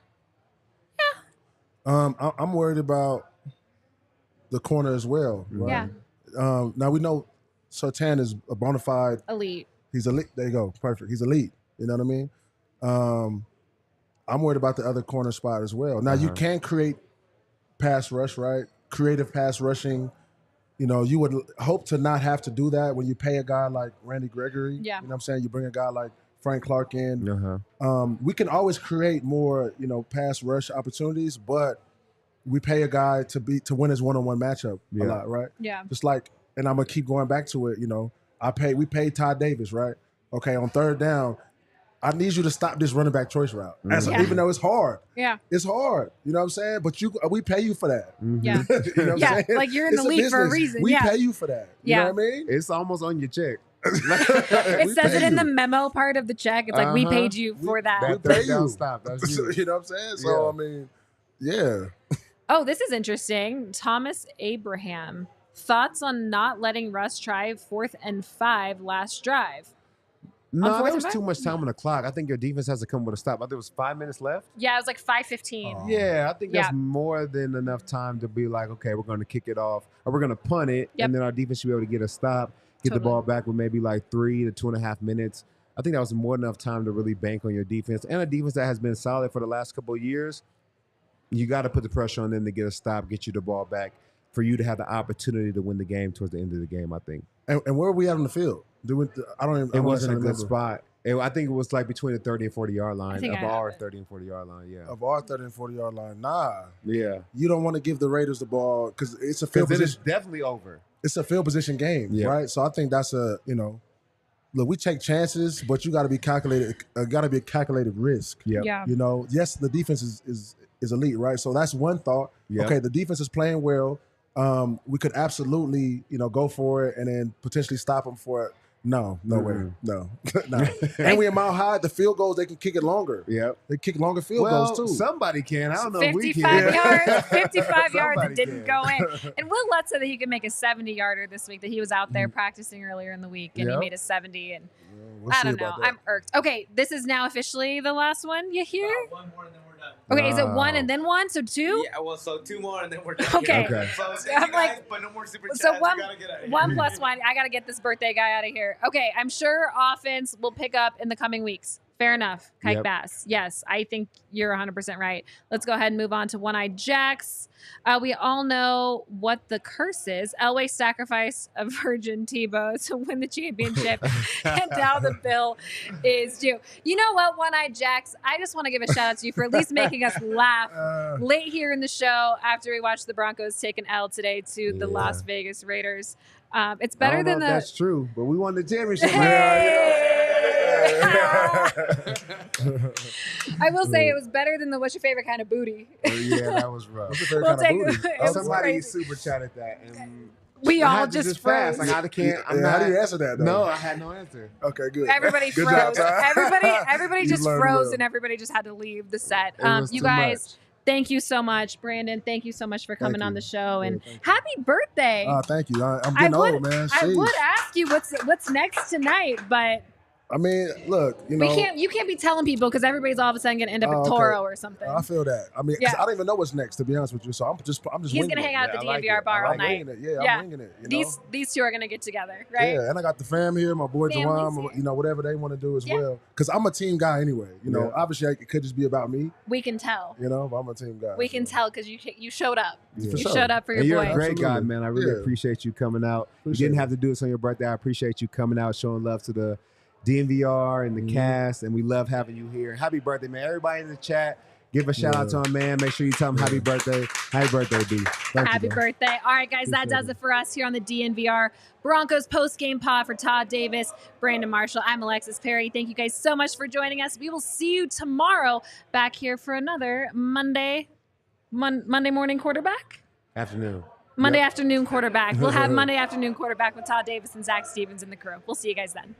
Yeah. I'm worried about the corner as well. Right? Yeah. Now we know Surtain is a bona fide elite. He's elite. There you go. Perfect. He's elite. You know what I mean? I'm worried about the other corner spot as well. Now you can create pass rush, right? Creative pass rushing, you would hope to not have to do that when you pay a guy like Randy Gregory. Yeah. You know what I'm saying? You bring a guy like Frank Clark in. Uh-huh. We can always create more, pass rush opportunities, but we pay a guy to win his one-on-one matchup a lot, right? Yeah. Just like, and I'm gonna keep going back to it. We paid Todd Davis, right? Okay, on third down, I need you to stop this running back choice route. Even though it's hard. Yeah. It's hard. You know what I'm saying? But we pay you for that. Yeah. You know what I'm saying? Like you're in the league for a reason. We pay you for that. You know what I mean? It's almost on your check. It says it in the memo part of the check. It's like, we paid you for that. That third down stop. That's you. You know what I'm saying? So, I mean, yeah. Oh, this is interesting. Thomas Abraham. Thoughts on not letting Russ try 4th and 5 last drive? No, there was too much time on the clock. I think your defense has to come with a stop. I think it was 5 minutes left. Yeah, it was like 5:15. Yeah, I think that's more than enough time to be like, okay, we're going to kick it off, or we're going to punt it, and then our defense should be able to get a stop, get the ball back with maybe like 3 to 2.5 minutes. I think that was more than enough time to really bank on your defense, and a defense that has been solid for the last couple of years. You got to put the pressure on them to get a stop, get you the ball back, for you to have the opportunity to win the game towards the end of the game, I think. And where are we at on the field? It wasn't a good spot. I think it was like between the 30 and 40-yard line of our 30 and 40-yard line, yeah. Of our 30 and 40-yard line, nah. Yeah. You don't want to give the Raiders the ball because it's a field position. It's definitely over. It's a field position game, right? So I think that's look, we take chances, but you got to be calculated. Got to be a calculated risk. Yeah. Yes, the defense is elite, right? So that's one thought. Yep. Okay, the defense is playing well. We could absolutely, go for it and then potentially stop them for it. No way. No. And we in Mile High, the field goals, they can kick it longer. Yep. They kick longer field goals too. Somebody can. I don't know if we can. 55 yards. 55 yards that didn't go in. And Will Lutz said that he could make a 70-yarder this week, that he was out there practicing earlier in the week, and he made a 70. And I don't know. I'm irked. Okay, this is now officially the last one. You hear? One more and then we're done. Okay, is it 1 and then 1? So 2? Yeah, well, so 2 more and then we're done. Okay. So I'm like, but no more super chats. so 1 1 plus 1. I got to get this birthday guy out of here. Okay, I'm sure offense will pick up in the coming weeks. Fair enough, Kike Bass. Yes, I think you're 100% right. Let's go ahead and move on to One-Eyed Jacks. We all know what the curse is. Elway sacrificed a virgin Tebow to win the championship, and now the bill is due. You know what, One-Eyed Jacks? I just want to give a shout out to you for at least making us laugh late here in the show after we watched the Broncos take an L today to the Las Vegas Raiders. It's better than that's true, but we won the championship. I will say it was better than the "What's your favorite kind of booty?" Yeah, that was rough. What's your favorite kind of booty? Somebody super chatted that, and we all just froze. Like, how do you answer that, though? No, I had no answer. Okay, good. Everybody good froze. Job, everybody just froze, and everybody just had to leave the set. You guys. Thank you so much, Brandon. Thank you so much for coming on the show, and happy birthday! Thank you. I'm getting old, man. I would ask you what's next tonight, but I mean, look, you can't be telling people because everybody's all of a sudden going to end up at Toro or something. I feel that. I mean, 'cause I don't even know what's next, to be honest with you. So I'm just. He's going to hang out at the DNVR bar all night. I'm winging it. These two are going to get together, right? Yeah, and I got the fam here, my boy Jawan, whatever they want to do as well. Because I'm a team guy anyway. Obviously it could just be about me. We can tell. But I'm a team guy. We can tell because you showed up. Yeah. You showed up for your boy. You're a great guy, man. I really appreciate you coming out. You didn't have to do this on your birthday. I appreciate you coming out, showing love to the DNVR and the cast, and we love having you here. Happy birthday, man. Everybody in the chat, give a shout out to him, man. Make sure you tell him happy birthday. Happy birthday, B. Happy birthday. All right, guys, that does it for us here on the DNVR Broncos post-game pod. For Todd Davis, Brandon Marshall, I'm Alexis Perry. Thank you guys so much for joining us. We will see you tomorrow back here for another Monday morning quarterback? Afternoon. Monday afternoon quarterback. We'll have Monday afternoon quarterback with Todd Davis and Zac Stevens in the crew. We'll see you guys then.